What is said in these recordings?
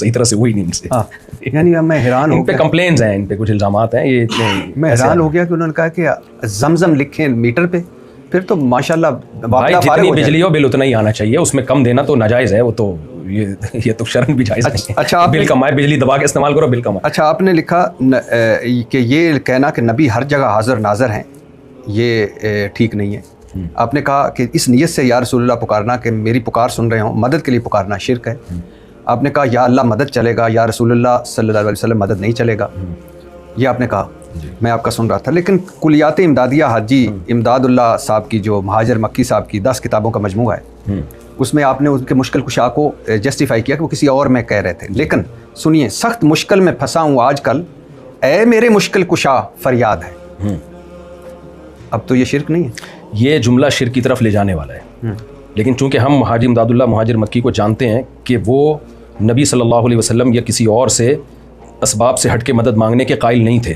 صحیح طرح سے ہوئی نہیں ان سے. یعنی میں حیران ہوں, ان پہ کمپلینز ہیں, ان پہ کچھ الزامات ہیں, یہ میں حیران ہو گیا کہ انہوں نے کہا کہ زمزم لکھیں میٹر پہ, پھر تو ماشاءاللہ بھائی جتنی بجلی ہو بل اتنا ہی آنا چاہیے, اس میں کم دینا تو ناجائز ہے, وہ تو یہ تو شرم بھی جائز نہیں ہے. اچھا, بل کمائے, بجلی دبا کے استعمال کرو, بل کمائے. اچھا, آپ نے لکھا کہ یہ کہنا کہ نبی ہر جگہ حاضر ناظر ہیں یہ ٹھیک نہیں ہے. آپ نے کہا کہ اس نیت سے یا رسول اللہ پکارنا کہ میری پکار سن رہے ہوں, مدد کے لیے پکارنا شرک ہے. آپ نے کہا یا اللہ مدد چلے گا, یا رسول اللہ صلی اللہ علیہ وسلم مدد نہیں چلے گا, یہ آپ نے کہا. میں آپ کا سن رہا تھا, لیکن کلیات امدادیہ حاجی امداد اللہ صاحب کی جو مہاجر مکی صاحب کی 10 کتابوں کا مجموعہ ہے, اس میں آپ نے ان کے مشکل کشا کو جسٹیفائی کیا کہ وہ کسی اور میں کہہ رہے تھے. لیکن سنیے, سخت مشکل میں پھنسا ہوں آج کل, اے میرے مشکل کشا فریاد ہے. اب تو یہ شرک نہیں ہے, یہ جملہ شرک کی طرف لے جانے والا ہے. لیکن چونکہ ہم حاجی امداد اللہ مہاجر مکی کو جانتے ہیں کہ وہ نبی صلی اللہ علیہ وسلم یا کسی اور سے اسباب سے ہٹ کے مدد مانگنے کے قائل نہیں تھے,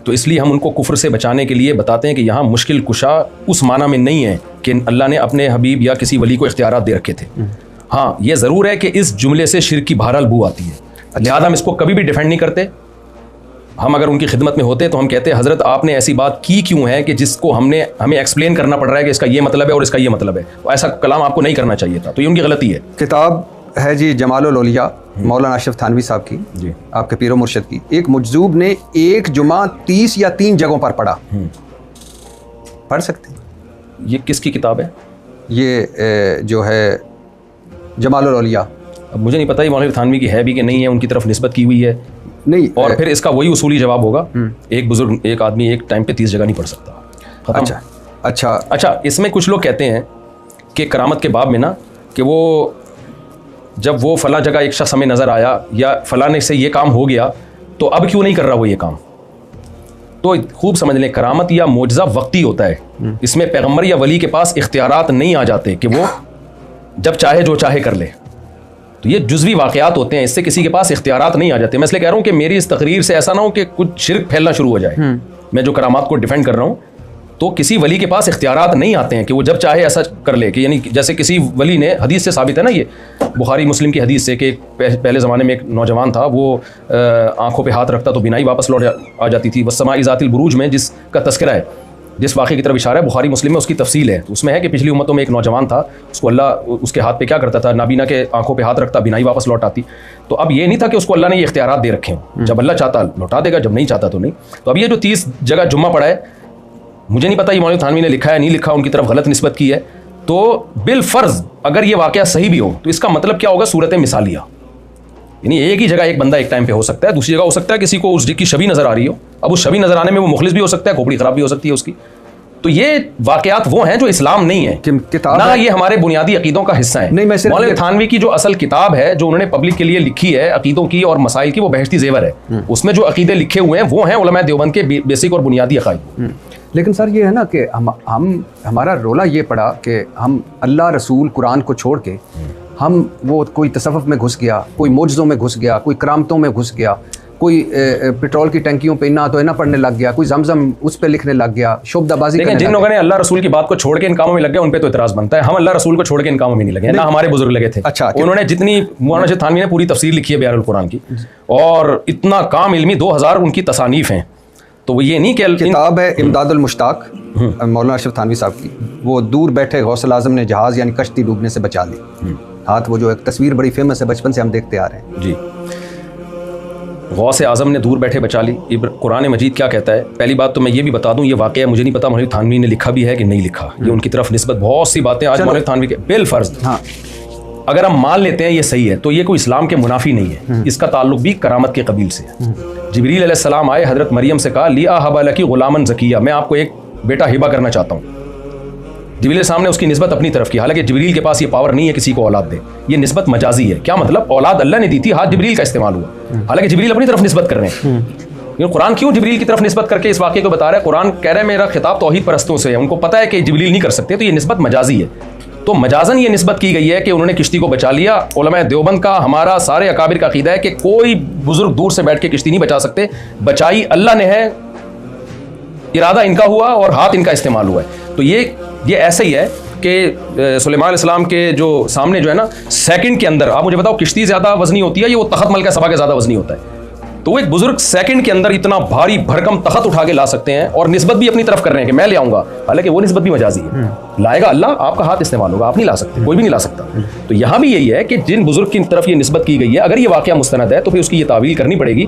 تو اس لیے ہم ان کو کفر سے بچانے کے لیے بتاتے ہیں کہ یہاں مشکل کشا اس معنی میں نہیں ہے کہ اللہ نے اپنے حبیب یا کسی ولی کو اختیارات دے رکھے تھے. ہاں یہ ضرور ہے کہ اس جملے سے شرک کی بہرحال بو آتی ہے, لہٰذا ہم اس کو کبھی بھی ڈیفینڈ نہیں کرتے. ہم اگر ان کی خدمت میں ہوتے تو ہم کہتے ہیں حضرت آپ نے ایسی بات کی کیوں ہے کہ جس کو ہمیں ایکسپلین کرنا پڑ رہا ہے کہ اس کا یہ مطلب ہے اور اس کا یہ مطلب ہے, تو ایسا کلام آپ کو نہیں کرنا چاہیے تھا. تو یہ ان کی غلطی ہے. کتاب ہے جی جمال الاولیاء مولانا اشرف تھانوی صاحب کی, جی آپ کے پیر و مرشد کی. ایک مجذوب نے ایک جمعہ 30 یا 3 جگہوں پر پڑھا, پڑھ سکتے ہیں. یہ کس کی کتاب ہے؟ یہ جو ہے جمال الاولیاء. اب مجھے نہیں پتہ یہ مولانا تھانوی کی ہے بھی کہ نہیں ہے, ان کی طرف نسبت کی ہوئی ہے نہیں, اور پھر اس کا وہی اصولی جواب ہوگا, ایک بزرگ ایک آدمی ایک ٹائم پہ 30 جگہ نہیں پڑھ سکتا. اچھا, اس میں کچھ لوگ کہتے ہیں کہ کرامت کے باب میں نا کہ وہ جب وہ فلاں جگہ ایک شخص ہمیں نظر آیا یا فلاں سے یہ کام ہو گیا تو اب کیوں نہیں کر رہا وہ یہ کام. تو خوب سمجھ لیں, کرامت یا معجزہ وقتی ہوتا ہے, اس میں پیغمبر یا ولی کے پاس اختیارات نہیں آ جاتے کہ وہ جب چاہے جو چاہے کر لے. تو یہ جزوی واقعات ہوتے ہیں, اس سے کسی کے پاس اختیارات نہیں آ جاتے. میں اس لیے کہہ رہا ہوں کہ میری اس تقریر سے ایسا نہ ہو کہ کچھ شرک پھیلنا شروع ہو جائے. میں جو کرامات کو ڈیفینڈ کر رہا ہوں تو کسی ولی کے پاس اختیارات نہیں آتے ہیں کہ وہ جب چاہے ایسا کر لے, کہ یعنی جیسے کسی ولی نے, حدیث سے ثابت ہے نا, یہ بخاری مسلم کی حدیث سے کہ پہلے زمانے میں ایک نوجوان تھا, وہ آنکھوں پہ ہاتھ رکھتا تو بینائی واپس لوٹ آ جاتی تھی. والسماء ذات البروج میں جس کا تذکرہ ہے, جس واقعے کی طرف اشارہ ہے, بخاری مسلم میں اس کی تفصیل ہے. تو اس میں ہے کہ پچھلی امتوں میں ایک نوجوان تھا, اس کو اللہ اس کے ہاتھ پہ کیا کرتا تھا, نابینا کے آنکھوں پہ ہاتھ رکھتا, بینائی واپس لوٹ آتی. تو اب یہ نہیں تھا کہ اس کو اللہ نے یہ اختیارات دے رکھے ہوں, جب اللہ چاہتا لوٹا دے گا, جب نہیں چاہتا تو نہیں. تو اب یہ جو 30 جگہ جمعہ پڑا ہے, مجھے نہیں پتا یہ مولانا تھانوی نے لکھا ہے نہیں لکھا, ان کی طرف غلط نسبت کی ہے. تو بالفرض اگر یہ واقعہ صحیح بھی ہو تو اس کا مطلب کیا ہوگا, صورت مثالیہ, یعنی ایک ہی جگہ ایک بندہ ایک ٹائم پہ ہو سکتا ہے, دوسری جگہ ہو سکتا ہے کسی کو اس کی شبیہ نظر آ رہی ہو. اب اس شبیہ نظر آنے میں وہ مخلص بھی ہو سکتا ہے, کھوپڑی خراب بھی ہو سکتی ہے اس کی. تو یہ واقعات وہ ہیں جو اسلام نہیں ہے, نہ یہ ہمارے بنیادی عقیدوں کا حصہ ہیں. مولانا تھانوی کی جو اصل کتاب ہے جو انہوں نے پبلک کے لیے لکھی ہے عقیدوں کی اور مسائل کی, وہ بہشتی زیور ہے. اس میں جو عقیدے لکھے ہوئے ہیں وہ ہیں علماء دیوبند کے بیسک اور بنیادی عقائد. لیکن سر یہ ہے نا کہ ہمارا رولا یہ پڑا کہ ہم اللہ رسول قرآن کو چھوڑ کے ہم وہ کوئی تصوف میں گھس گیا, کوئی معجزوں میں گھس گیا, کوئی کرامتوں میں گھس گیا, کوئی پیٹرول کی ٹنکیوں پہ انا تو انا پڑھنے لگ گیا, کوئی زمزم اس پہ لکھنے لگ گیا, شعبدہ بازی. لیکن جن لوگوں نے اللہ رسول کی بات کو چھوڑ کے ان کاموں میں لگ گئے ان پہ تو اعتراض بنتا ہے. ہم اللہ رسول کو چھوڑ کے ان کاموں میں نہیں لگے, نہ ہمارے بزرگ لگے تھے. اچھا, انہوں نے جتنی مولانا اشرف تھانوی نے پوری تفسیر لکھی ہے بیان القرآن کی, اور اتنا کام علمی 2000 ان کی تصانیف ہیں. تو وہ یہ نہیں کہ کتاب ہے امداد المشتاق مولانا اشرف تھانوی صاحب کی, وہ دور بیٹھے غوث الاعظم نے جہاز یعنی کشتی ڈوبنے سے بچا لی. ہاتھ وہ جو ایک تصویر بڑی فیمس ہے, بچپن سے ہم دیکھتے آ رہے ہیں. جی, غوث اعظم نے دور بیٹھے بچا لی. قرآن مجید کیا کہتا ہے؟ پہلی بات تو میں یہ بھی بتا دوں, یہ واقعہ مجھے نہیں پتا مولانا تھانوی نے لکھا بھی ہے کہ نہیں لکھا. یہ ان کی طرف نسبت بہت سی باتیں آج مولانا تھانوی کے بالفرض اگر ہم مان لیتے ہیں یہ صحیح ہے تو یہ کوئی اسلام کے منافی نہیں ہے. اس کا تعلق بھی کرامت کے قبیل سے ہے. جبریل علیہ السلام آئے, حضرت مریم سے کہا لی اہب لکی غلامن زکیہ, میں آپ کو ایک بیٹا ہبہ کرنا چاہتا ہوں. جبریل السلام نے اس کی نسبت اپنی طرف کی, حالانکہ جبریل کے پاس یہ پاور نہیں ہے کسی کو اولاد دے. یہ نسبت مجازی ہے. کیا مطلب؟ اولاد اللہ نے دی تھی, ہاتھ جبریل کا استعمال ہوا, حالانکہ جبریل اپنی طرف نسبت کر رہے ہیں. قرآن کیوں جبریل کی طرف نسبت کر کے اس واقعے کو بتا رہا ہے؟ قرآن کہہ رہا ہے میرا خطاب توحید پرستوں سے ہے, ان کو پتہ ہے کہ جبریل نہیں کر سکتے, تو یہ نسبت مجازی ہے. تو مجازن یہ نسبت کی گئی ہے کہ انہوں نے کشتی کو بچا لیا. علماء دیوبند کا, ہمارا سارے اکابر کا عقیدہ ہے کہ کوئی بزرگ دور سے بیٹھ کے کشتی نہیں بچا سکتے, بچائی اللہ نے ہے, ارادہ ان کا ہوا اور ہاتھ ان کا استعمال ہوا ہے. تو یہ ایسے ہی ہے. کہ سلیمان علیہ السلام کے جو سامنے جو ہے نا سیکنڈ کے اندر، آپ مجھے بتاؤ کشتی زیادہ وزنی ہوتی ہے یا وہ تخت ملکہ سبا کے زیادہ وزنی ہوتا ہے؟ تو وہ ایک بزرگ سیکنڈ کے اندر اتنا بھاری بھرکم تخت اٹھا کے لا سکتے ہیں اور نسبت بھی اپنی طرف کر رہے ہیں کہ میں لے آؤں گا، حالانکہ وہ نسبت بھی مجازی ہے. لائے گا اللہ، آپ کا ہاتھ استعمال ہوگا، آپ نہیں لا سکتے، کوئی بھی نہیں لا سکتا. تو یہاں بھی یہی ہے کہ جن بزرگ کی طرف یہ نسبت کی گئی ہے، اگر یہ واقعہ مستند ہے تو پھر اس کی یہ تعویل کرنی پڑے گی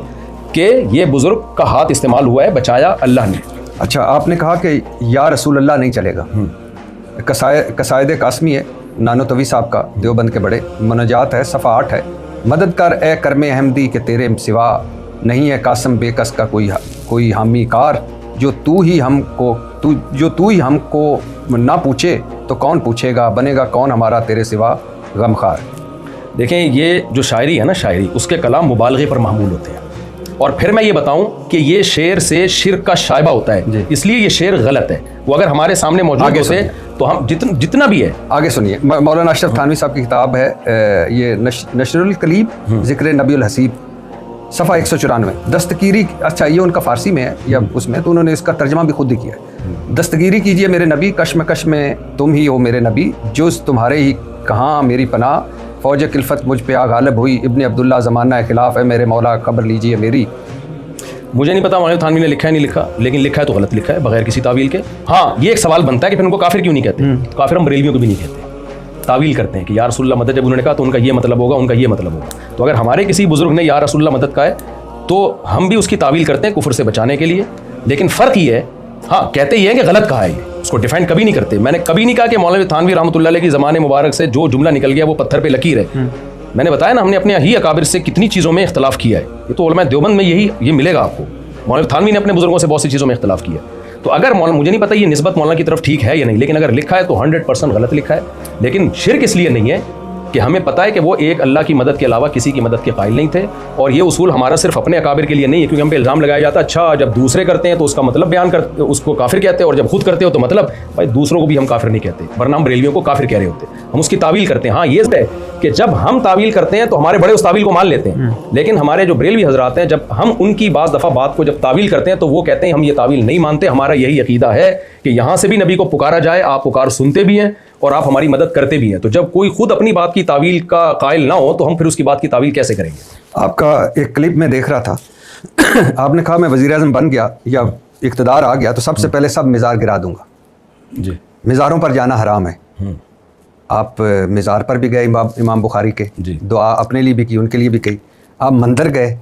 کہ یہ بزرگ کا ہاتھ استعمال ہوا ہے، بچایا اللہ نے. اچھا، آپ نے کہا کہ یا رسول اللہ نہیں چلے گا. قصائد قاسمی ہے نانوتوی صاحب کا، دیوبند کے بڑے، مناجات ہے، صفحہ 8 ہے. مدد کر اے کرم احمدی کہ تیرے سوا نہیں ہے قاسم بے کس کا کوئی حامی کار. جو تو ہی ہم کو نہ پوچھے تو کون پوچھے گا، بنے گا کون ہمارا تیرے سوا غمخوار. دیکھیں یہ جو شاعری ہے نا، شاعری اس کے کلام مبالغے پر محمول ہوتے ہیں. اور پھر میں یہ بتاؤں کہ یہ شعر سے شرک کا شائبہ ہوتا ہے، اس لیے یہ شعر غلط ہے. وہ اگر ہمارے سامنے موجود ہوتے تو ہم جتنا بھی ہے. آگے سنیے، مولانا اشرف تھانوی صاحب کی کتاب ہے یہ نشر القلیب ذکر نبی الحسیب، صفحہ 194. دستگیری، اچھا یہ ان کا فارسی میں ہے یا اس میں، تو انہوں نے اس کا ترجمہ بھی خود ہی کیا ہے. دستگیری کیجئے میرے نبی، کشمکش میں تم ہی ہو میرے نبی، جز تمہارے ہی کہاں میری پناہ، فوج کلفت مجھ پہ غالب ہوئی، ابن عبداللہ زمانہ خلاف ہے میرے مولا خبر لیجئے میری. مجھے نہیں پتا مولانا تھانوی نے لکھا ہے نہیں لکھا، لیکن لکھا ہے تو غلط لکھا ہے بغیر کسی تعویل کے. ہاں یہ ایک سوال بنتا ہے کہ پھر ان کو کافر کیوں نہیں کہتے؟ کافر ہم بریلویوں کو بھی نہیں کہتے، تعویل کرتے ہیں کہ یا رسول اللہ مدد. جب انہوں نے کہا تو ان کا یہ مطلب ہوگا، ان کا یہ مطلب ہوگا. تو اگر ہمارے کسی بزرگ نے یا رسول اللہ مدد کہا ہے تو ہم بھی اس کی تعویل کرتے ہیں کفر سے بچانے کے لیے. لیکن فرق یہ ہے، ہاں کہتے یہ ہے کہ غلط کہا ہے، یہ اس کو ڈیفینڈ کبھی نہیں کرتے. میں نے کبھی نہیں کہا کہ مولانا تھانوی رحمۃ اللہ علیہ کی زمانے مبارک سے جو جملہ نکل گیا وہ پتھر پہ لکیر ہے. میں نے بتایا نا ہم نے اپنے ہی اکابر سے کتنی چیزوں میں اختلاف کیا ہے. یہ تو علماء دیوبند میں یہ ملے گا آپ کو. مولانا تھانوی نے اپنے بزرگوں سے بہت سی چیزوں میں اختلاف کیا. تو اگر مجھے نہیں پتا یہ نسبت مولانا کی طرف ٹھیک ہے یا نہیں، لیکن اگر لکھا ہے تو 100% غلط لکھا ہے. لیکن شرک اس لیے نہیں ہے کہ ہمیں پتہ ہے کہ وہ ایک اللہ کی مدد کے علاوہ کسی کی مدد کے قائل نہیں تھے. اور یہ اصول ہمارا صرف اپنے اکابر کے لیے نہیں ہے، کیونکہ ہم پہ الزام لگایا جاتا ہے اچھا جب دوسرے کرتے ہیں تو اس کا مطلب بیان کرتے، اس کو کافر کہتے ہیں، اور جب خود کرتے ہو تو مطلب بھائی دوسروں کو بھی ہم کافر نہیں کہتے، ورنہ ہم بریلویوں کو کافر کہہ رہے ہوتے. ہم اس کی تعویل کرتے ہیں. ہاں یہ ہے کہ جب ہم تعویل کرتے ہیں تو ہمارے بڑے اس تعویل کو مان لیتے ہیں، لیکن ہمارے جو بریلوی حضرات ہیں جب ہم ان کی بعض دفعہ بات کو جب تعویل کرتے ہیں تو وہ کہتے ہیں ہم یہ تعویل نہیں مانتے، ہمارا یہی عقیدہ ہے کہ یہاں سے بھی نبی کو پکارا جائے، آپ پکار سنتے بھی ہیں اور آپ ہماری مدد کرتے بھی ہیں. تو جب کوئی خود اپنی بات کی تعویل کا قائل نہ ہو تو ہم پھر اس کی بات کی تعویل کیسے کریں گے؟ آپ کا ایک کلپ میں دیکھ رہا تھا، آپ نے کہا میں وزیر اعظم بن گیا یا اقتدار آ گیا تو سب سے پہلے سب مزار گرا دوں گا. جی مزاروں پر جانا حرام ہے. آپ مزار پر بھی گئے امام بخاری کے، دعا اپنے لیے بھی کی، ان کے لیے بھی کی. آپ مندر گئے،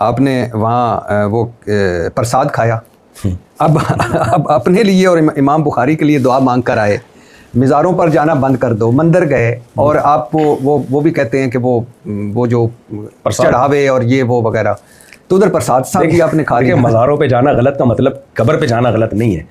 آپ نے وہاں وہ پرساد کھایا. اب اپنے لیے اور امام بخاری کے لیے دعا مانگ کر آئے. مزاروں پر جانا بند کر دو. مندر گئے اور آپ وہ بھی کہتے ہیں کہ وہ جو چڑھاوے اور یہ وہ وغیرہ، تو ادھر پرساد صاحب بھی آپ نے کھا لیا. مزاروں پہ جانا غلط کا مطلب قبر پہ جانا غلط نہیں ہے.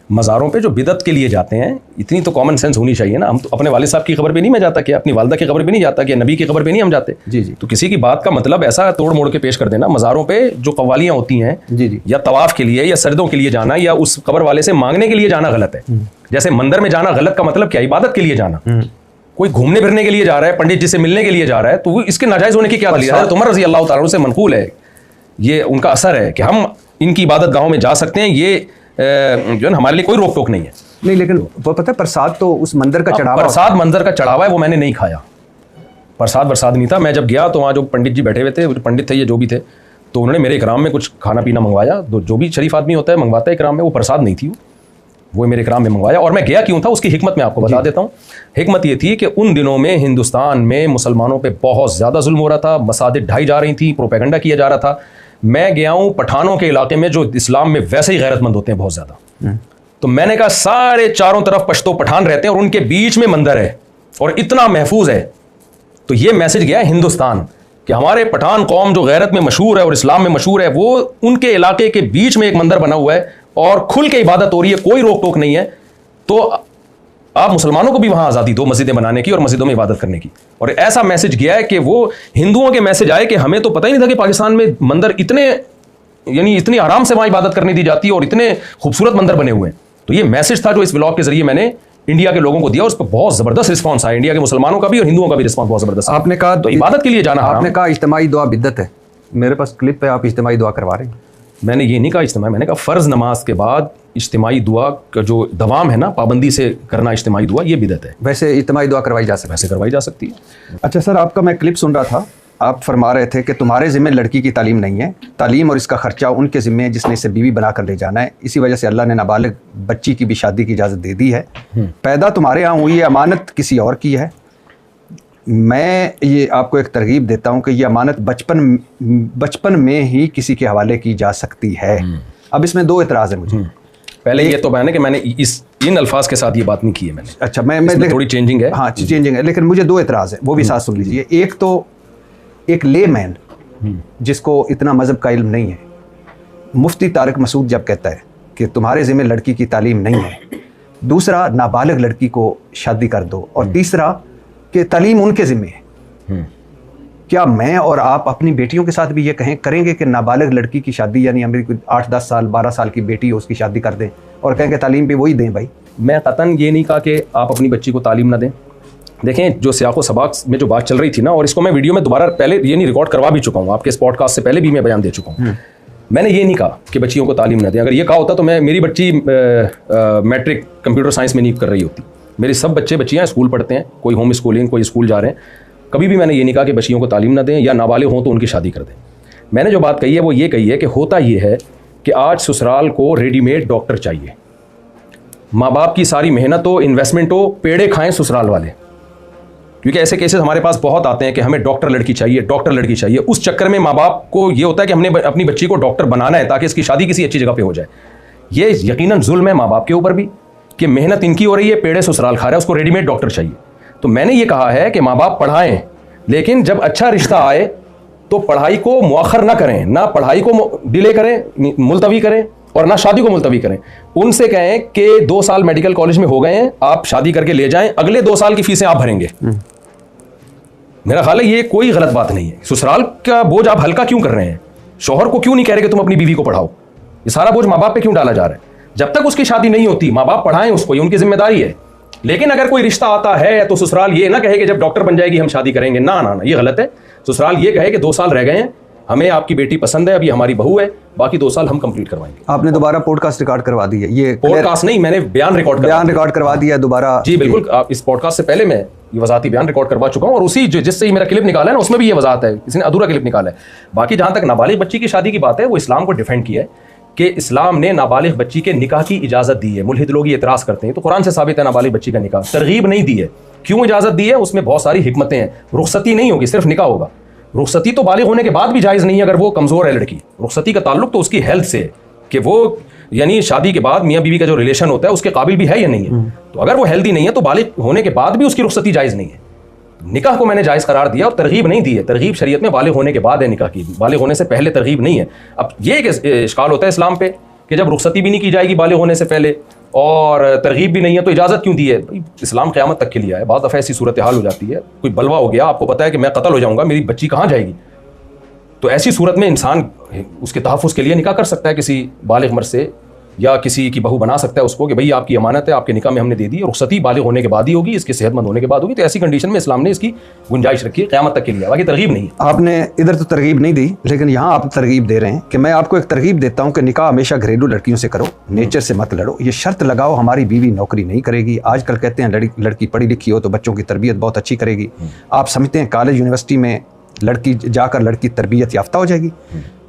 مزاروں پہ جو بدعت کے لیے جاتے ہیں، اتنی تو کامن سینس ہونی چاہیے نا. ہم تو اپنے والد صاحب کی قبر پہ نہیں میں جاتا، کہ اپنی والدہ کی قبر پہ نہیں جاتا، کہ نبی کی قبر پہ نہیں ہم جاتے. جی جی. تو کسی کی بات کا مطلب ایسا توڑ موڑ کے پیش کر دینا. مزاروں پہ جو قوالیاں ہوتی ہیں جی جی، یا طواف کے لیے یا سجدوں کے لیے جانا یا اس قبر والے سے مانگنے کے لیے جانا غلط ہے. جیسے مندر میں جانا غلط کا مطلب کیا؟ عبادت کے لیے جانا. کوئی گھومنے پھرنے کے لیے جا رہا ہے، پنڈت جی سے ملنے کے لیے جا را ہے، تو اس کے ناجائز ہونے کی کیا دلیل ہے؟ حضرت عمر رضی اللہ تعالیٰ عنہ سے منقول ہے، یہ ان کا اثر ہے کہ ہم ان کی عبادت گاہوں میں جا سکتے ہیں. یہ جو ہے ہمارے لیے کوئی روک ٹوک نہیں ہے. نہیں، لیکن وہ پتہ ہے پرساد تو اس مندر کا چڑھاوا، پرساد منظر کا چڑھاوا ہے، وہ میں نے نہیں کھایا. پرساد نہیں تھا. میں جب گیا تو وہاں جو پنڈت جی بیٹھے ہوئے تھے، پنڈت تھے یہ جو بھی تھے، تو انہوں نے میرے اکرام میں کچھ کھانا پینا منگوایا. جو بھی شریف آدمی ہوتا ہے منگواتا ہے اکرام میں. وہ پرساد نہیں تھی، وہ میرے اکرام میں منگوایا. اور میں گیا کیوں تھا اس کی حکمت میں آپ کو بتا دیتا ہوں. حکمت یہ تھی کہ ان دنوں میں ہندوستان میں مسلمانوں پہ بہت زیادہ ظلم ہو رہا تھا، مساجد ڈھائی جا رہی تھیں، پروپیگنڈا کیا جا رہا تھا. میں گیا ہوں پٹھانوں کے علاقے میں جو اسلام میں ویسے ہی غیرت مند ہوتے ہیں بہت زیادہ. تو میں نے کہا سارے چاروں طرف پشتو پٹھان رہتے ہیں اور ان کے بیچ میں مندر ہے اور اتنا محفوظ ہے. تو یہ میسج گیا ہندوستان کہ ہمارے پٹھان قوم جو غیرت میں مشہور ہے اور اسلام میں مشہور ہے، وہ ان کے علاقے کے بیچ میں ایک مندر بنا ہوا ہے اور کھل کے عبادت ہو رہی ہے، کوئی روک ٹوک نہیں ہے. تو آپ مسلمانوں کو بھی وہاں آزادی دو مسجدیں بنانے کی اور مسجدوں میں عبادت کرنے کی. اور ایسا میسج گیا ہے کہ وہ ہندوؤں کے میسج آئے کہ ہمیں تو پتہ ہی نہیں تھا کہ پاکستان میں مندر اتنے آرام سے وہاں عبادت کرنے دی جاتی ہے اور اتنے خوبصورت مندر بنے ہوئے ہیں. تو یہ میسج تھا جو اس بلاگ کے ذریعے میں نے انڈیا کے لوگوں کو دیا، اور اس پہ بہت زبردست رسپانس آیا. انڈیا کے مسلمانوں کا بھی اور ہندوؤں کا بھی رسپانس بہت زبردست. آپ نے کہا تو عبادت کے لیے جانا، آپ نے کہا اجتماعی دعا بدعت ہے. میرے پاس کلپ ہے، آپ اجتماعی دعا کروا رہے ہیں. میں نے یہ نہیں کہا اجتماعی, میں نے کہا فرض نماز کے بعد اجتماعی دعا کا جو دوام ہے نا, پابندی سے کرنا اجتماعی دعا, یہ بدعت ہے. ویسے اجتماعی دعا کروائی جا سکتی ہے, ویسے کروائی جا سکتی ہے. اچھا سر, آپ کا میں کلپ سن رہا تھا, آپ فرما رہے تھے کہ تمہارے ذمہ لڑکی کی تعلیم نہیں ہے, تعلیم اور اس کا خرچہ ان کے ذمہ ہے جس نے اسے بیوی بنا کر لے جانا ہے. اسی وجہ سے اللہ نے نابالغ بچی کی بھی شادی کی اجازت دے دی ہے. پیدا تمہارے ہاں ہوئی ہے, امانت کسی اور کی ہے. میں یہ آپ کو ایک ترغیب دیتا ہوں کہ یہ امانت بچپن میں ہی کسی کے حوالے کی جا سکتی ہے. اب اس میں دو اعتراض ہیں مجھے. پہلے یہ تو بیان ہے کہ میں نے ان الفاظ کے ساتھ یہ بات نہیں کی ہے میں نے. اچھا, میں تھوڑی چینجنگ ہے. ہاں چینجنگ ہے, لیکن مجھے دو اعتراض ہیں, وہ بھی ساتھ سن لیجیے. ایک تو ایک لے مین جس کو اتنا مذہب کا علم نہیں ہے, مفتی طارق مسعود جب کہتا ہے کہ تمہارے ذمہ لڑکی کی تعلیم نہیں ہے, دوسرا نابالغ لڑکی کو شادی کر دو, اور تیسرا کہ تعلیم ان کے ذمہ ہے, کیا میں اور آپ اپنی بیٹیوں کے ساتھ بھی یہ کریں گے کہ نابالغ لڑکی کی شادی, یعنی ہمیں 8-10 سال 12 سال کی بیٹی ہو اس کی شادی کر دیں اور کہیں کہ تعلیم بھی وہی دیں؟ بھائی میں قطعاً یہ نہیں کہا کہ آپ اپنی بچی کو تعلیم نہ دیں. دیکھیں جو سیاق و سباق میں جو بات چل رہی تھی نا, اور اس کو میں ویڈیو میں دوبارہ پہلے یہ نہیں ریکارڈ کروا بھی چکا ہوں, آپ کے اس پوڈ کاسٹ سے پہلے بھی میں بیان دے چکا ہوں. میں نے یہ نہیں کہا کہ بچیوں کو تعلیم نہ دیں. اگر یہ کہا ہوتا تو میری بچی میٹرک کمپیوٹر سائنس میں نہیں کر رہی ہوتی. میری سب بچیاں اسکول پڑھتے ہیں, کوئی ہوم اسکولنگ, کوئی اسکول جا رہے ہیں. کبھی بھی میں نے یہ نہیں کہا کہ بچیوں کو تعلیم نہ دیں یا نابالغ ہوں تو ان کی شادی کر دیں. میں نے جو بات کہی ہے وہ یہ کہی ہے کہ ہوتا یہ ہے کہ آج سسرال کو ریڈی میڈ ڈاکٹر چاہیے. ماں باپ کی ساری محنت ہو, انویسٹمنٹ ہو, پیڑے کھائیں سسرال والے. کیونکہ ایسے کیسز ہمارے پاس بہت آتے ہیں کہ ہمیں ڈاکٹر لڑکی چاہیے. اس چکر میں ماں باپ کو یہ ہوتا ہے کہ ہم نے اپنی بچی کو ڈاکٹر بنانا ہے تاکہ اس کی شادی کسی اچھی جگہ پہ ہو جائے. یہ یقیناً ظلم ہے ماں باپ کے اوپر بھی کہ محنت ان کی ہو رہی ہے, پیڑے سسرال کھا رہا ہے, اس کو ریڈی میڈ ڈاکٹر چاہیے. تو میں نے یہ کہا ہے کہ ماں باپ پڑھائیں, لیکن جب اچھا رشتہ آئے تو پڑھائی کو مؤخر نہ کریں, نہ پڑھائی کو ڈیلے کریں, ملتوی کریں, اور نہ شادی کو ملتوی کریں. ان سے کہیں کہ 2 سال میڈیکل کالج میں ہو گئے ہیں, آپ شادی کر کے لے جائیں, اگلے 2 سال کی فیسیں آپ بھریں گے. میرا خیال ہے یہ کوئی غلط بات نہیں ہے. سسرال کا بوجھ آپ ہلکا کیوں کر رہے ہیں؟ شوہر کو کیوں نہیں کہہ رہے کہ تم اپنی بیوی کو پڑھاؤ؟ یہ سارا بوجھ ماں باپ پہ کیوں ڈالا جا رہا ہے؟ جب تک اس کی شادی نہیں ہوتی ماں باپ پڑھائیں اس کو, یہ ان کی ذمہ داری ہے. لیکن اگر کوئی رشتہ آتا ہے تو سسرال یہ نہ کہے کہ جب ڈاکٹر بن جائے گی ہم شادی کریں گے. نہ, یہ غلط ہے. سسرال یہ کہے کہ 2 سال رہ گئے ہیں, ہمیں آپ کی بیٹی پسند ہے, ابھی ہماری بہو ہے, باقی 2 سال ہم کمپلیٹ کروائیں گے. آپ نے دوبارا پوڈ کاسٹ ریکارڈ کروا دی ہے. یہ پوڈ کاسٹ نہیں, میں نے بیان ریکارڈ کروا دیا دوبارہ. جی بالکل, اس پوڈ کاسٹ سے پہلے میں یہ وضاحتی بیان ریکارڈ کروا چکا ہوں, اور اسی جس سے میرا کلپ نکالا ہے نا اس میں بھی یہ وضاحت ہے, کسی نے ادھورا کلپ نکالا ہے. باقی جہاں تک نابالغ بچی کی شادی کی بات ہے, وہ اسلام کو ڈیفینڈ کیا ہے کہ اسلام نے نابالغ بچی کے نکاح کی اجازت دی ہے. ملحد لوگ یہ اعتراض کرتے ہیں, تو قرآن سے ثابت ہے نابالغ بچی کا نکاح. ترغیب نہیں دی ہے. کیوں اجازت دی ہے؟ اس میں بہت ساری حکمتیں ہیں. رخصتی نہیں ہوگی, صرف نکاح ہوگا. رخصتی تو بالغ ہونے کے بعد بھی جائز نہیں ہے اگر وہ کمزور ہے لڑکی. رخصتی کا تعلق تو اس کی ہیلتھ سے ہے کہ وہ یعنی شادی کے بعد میاں بیوی کا جو ریلیشن ہوتا ہے اس کے قابل بھی ہے یا نہیں ہے. تو اگر وہ ہیلدی نہیں ہے تو بالغ ہونے کے بعد بھی اس کی رخصتی جائز نہیں ہے. نکاح کو میں نے جائز قرار دیا اور ترغیب نہیں دی ہے. ترغیب شریعت میں بالغ ہونے کے بعد ہے نکاح کی, بالغ ہونے سے پہلے ترغیب نہیں ہے. اب یہ ایک اشکال ہوتا ہے اسلام پہ کہ جب رخصتی بھی نہیں کی جائے گی بالغ ہونے سے پہلے اور ترغیب بھی نہیں ہے تو اجازت کیوں دی ہے؟ اسلام قیامت تک کے لیے ہے. بعض دفعہ ایسی صورتحال ہو جاتی ہے, کوئی بلوا ہو گیا, آپ کو پتا ہے کہ میں قتل ہو جاؤں گا, میری بچی کہاں جائے گی, تو ایسی صورت میں انسان اس کے تحفظ کے لیے نکاح کر سکتا ہے کسی بالغ مرد سے, یا کسی کی بہو بنا سکتا ہے اس کو کہ بھئی آپ کی امانت ہے, آپ کے نکاح میں ہم نے دے دی. رخصتی بالغ ہونے کے بعد ہی ہوگی, اس کے صحت مند ہونے کے بعد ہوگی. تو ایسی کنڈیشن میں اسلام نے اس کی گنجائش رکھی ہے قیامت تک کے لیے, باقی ترغیب نہیں. آپ نے ادھر تو ترغیب نہیں دی, لیکن یہاں آپ ترغیب دے رہے ہیں کہ میں آپ کو ایک ترغیب دیتا ہوں کہ نکاح ہمیشہ گھریلو لڑکیوں سے کرو, نیچر سے مت لڑو. یہ شرط لگاؤ ہماری بیوی نوکری نہیں کرے گی. آج کل کہتے ہیں لڑکی پڑھی لکھی ہو تو بچوں کی تربیت بہت اچھی کرے گی. آپ سمجھتے ہیں کالج یونیورسٹی میں لڑکی جا کر لڑکی تربیت یافتہ ہو جائے گی؟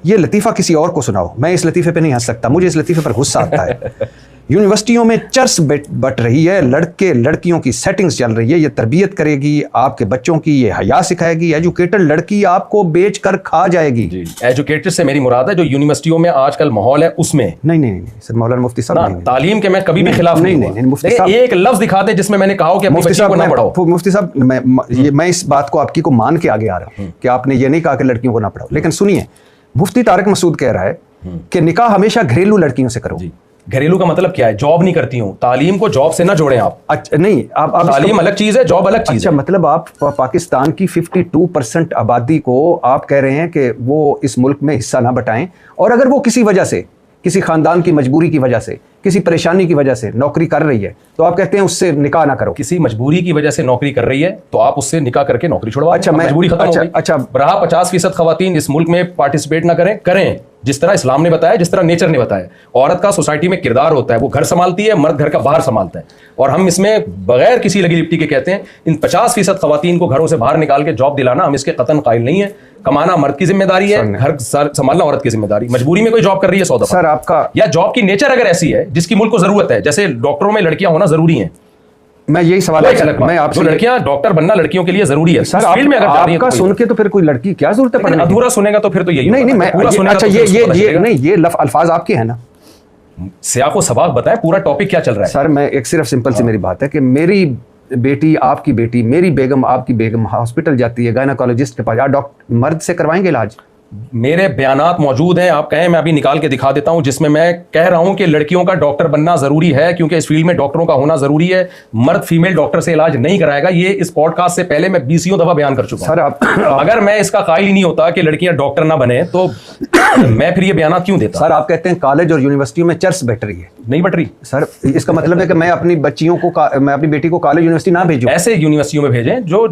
یہ لطیفہ کسی اور کو سناؤ, میں اس لطیفے پہ نہیں ہنس سکتا, مجھے اس لطیفے پر غصہ آتا ہے. یونیورسٹیوں میں چرس بٹ رہی ہے, لڑکے لڑکیوں کی سیٹنگز چل رہی ہے. یہ تربیت کرے گی آپ کے بچوں کی, یہ حیا سکھائے گی. ایجوکیٹڈ لڑکی آپ کو بیچ کر کھا جائے گی. ایجوکیٹڈ سے میری مراد ہے جو یونیورسٹیوں میں آج کل ماحول ہے اس میں. نہیں سر, مولانا مفتی صاحب تعلیم کے میں کبھی بھی خلاف نہیں. مفتی صاحب ایک لفظ دکھا دیں جس میں نے کہا کہ مفتی صاحب میں اس بات کو آپ کی کو مان کے آگے آ رہا ہوں کہ آپ نے یہ نہیں کہا کہ لڑکیوں کو نہ پڑھاؤ, لیکن سنیے, مفتی طارق مسعود کہہ رہا ہے کہ نکاح ہمیشہ گھریلو لڑکیوں سے کرو. گھریلو کا مطلب کیا ہے؟ جاب نہیں کرتی ہوں. تعلیم کو جاب سے نہ جوڑیں آپ. اچھا نہیں, آپ تعلیم الگ چیز ہے, جاب الگ چیز ہے. اچھا مطلب آپ پاکستان کی 52% آبادی کو آپ کہہ رہے ہیں کہ وہ اس ملک میں حصہ نہ بٹائیں, اور اگر وہ کسی وجہ سے, کسی خاندان کی مجبوری کی وجہ سے, کسی پریشانی کی وجہ سے نوکری کر رہی ہے تو آپ کہتے ہیں اس سے نکاح نہ کرو. کسی مجبوری کی وجہ سے نوکری کر رہی ہے تو آپ اس سے نکاح کر کے نوکری چھوڑواؤ. اچھا, مجبوری ختم ہو گئی. اچھا رہا 50% خواتین اس ملک میں پارٹیسپیٹ نہ کریں, جس طرح اسلام نے بتایا, جس طرح نیچر نے بتایا. عورت کا سوسائٹی میں کردار ہوتا ہے, وہ گھر سنبھالتی ہے, مرد گھر کا باہر سنبھالتا ہے. اور ہم اس میں بغیر کسی لگی لپٹی کے کہتے ہیں ان 50% خواتین کو گھروں سے باہر نکال کے جاب دلانا ہم اس کے قطعاً قائل نہیں ہے. کمانا مرد کی ذمہ داری ہے, گھر سنبھالنا عورت کی ذمہ داری. مجبوری میں کوئی جاب کر رہی ہے 100 دفعہ سر آپ کا, یا جاب کی نیچر اگر ایسی ہے جس کی ملک کو ضرورت ہے, جیسے ڈاکٹروں میں لڑکیاں ہونا ضروری ہیں. میں یہی سوال میں آپ سے, لڑکیاں ڈاکٹر بننا لڑکیوں کے لیے ضروری ہے. سر آپ کا سن کے تو پھر کوئی لڑکی کیا ضرورت ہے پڑھنے, ادھورا سنے گا تو پھر تو یہی نہیں میں اچھا یہ نہیں, یہ الفاظ آپ کے ہیں نا, سیاق و سباق بتائیں پورا ٹاپک کیا چل رہا ہے. سر میں ایک صرف سمپل سی میری بات ہے کہ میری بیٹی آپ کی بیٹی, میری بیگم آپ کی بیگم ہاسپٹل جاتی ہے گائناکالوجسٹ کے پاس, ڈاکٹر مرد سے کروائیں گے علاج؟ میرے بیانات موجود ہیں, آپ کہیں میں ابھی نکال کے دکھا دیتا ہوں, جس میں میں کہہ رہا ہوں کہ لڑکیوں کا ڈاکٹر بننا ضروری ہے کیونکہ اس فیلڈ میں ڈاکٹروں کا ہونا ضروری ہے. مرد فیمیل ڈاکٹر سے علاج نہیں کرائے گا. یہ اس پوڈ کاسٹ سے پہلے میں 20 دفعہ بیان کر چکا ہوں. اگر میں اس کا قائل ہی نہیں ہوتا کہ لڑکیاں ڈاکٹر نہ بنے تو میں پھر یہ بیانات کیوں دیتا. سر آپ کہتے ہیں کالج اور یونیورسٹیوں میں چرس بیٹھ رہی ہے, نہیں بٹ رہی. سر اس کا مطلب ہے کہ میں اپنی بچیوں کو, میں اپنی بیٹی کو کالج یونیورسٹی نہ بھیجوں, ایسے یونیورسٹیوں میں بھیجیں جو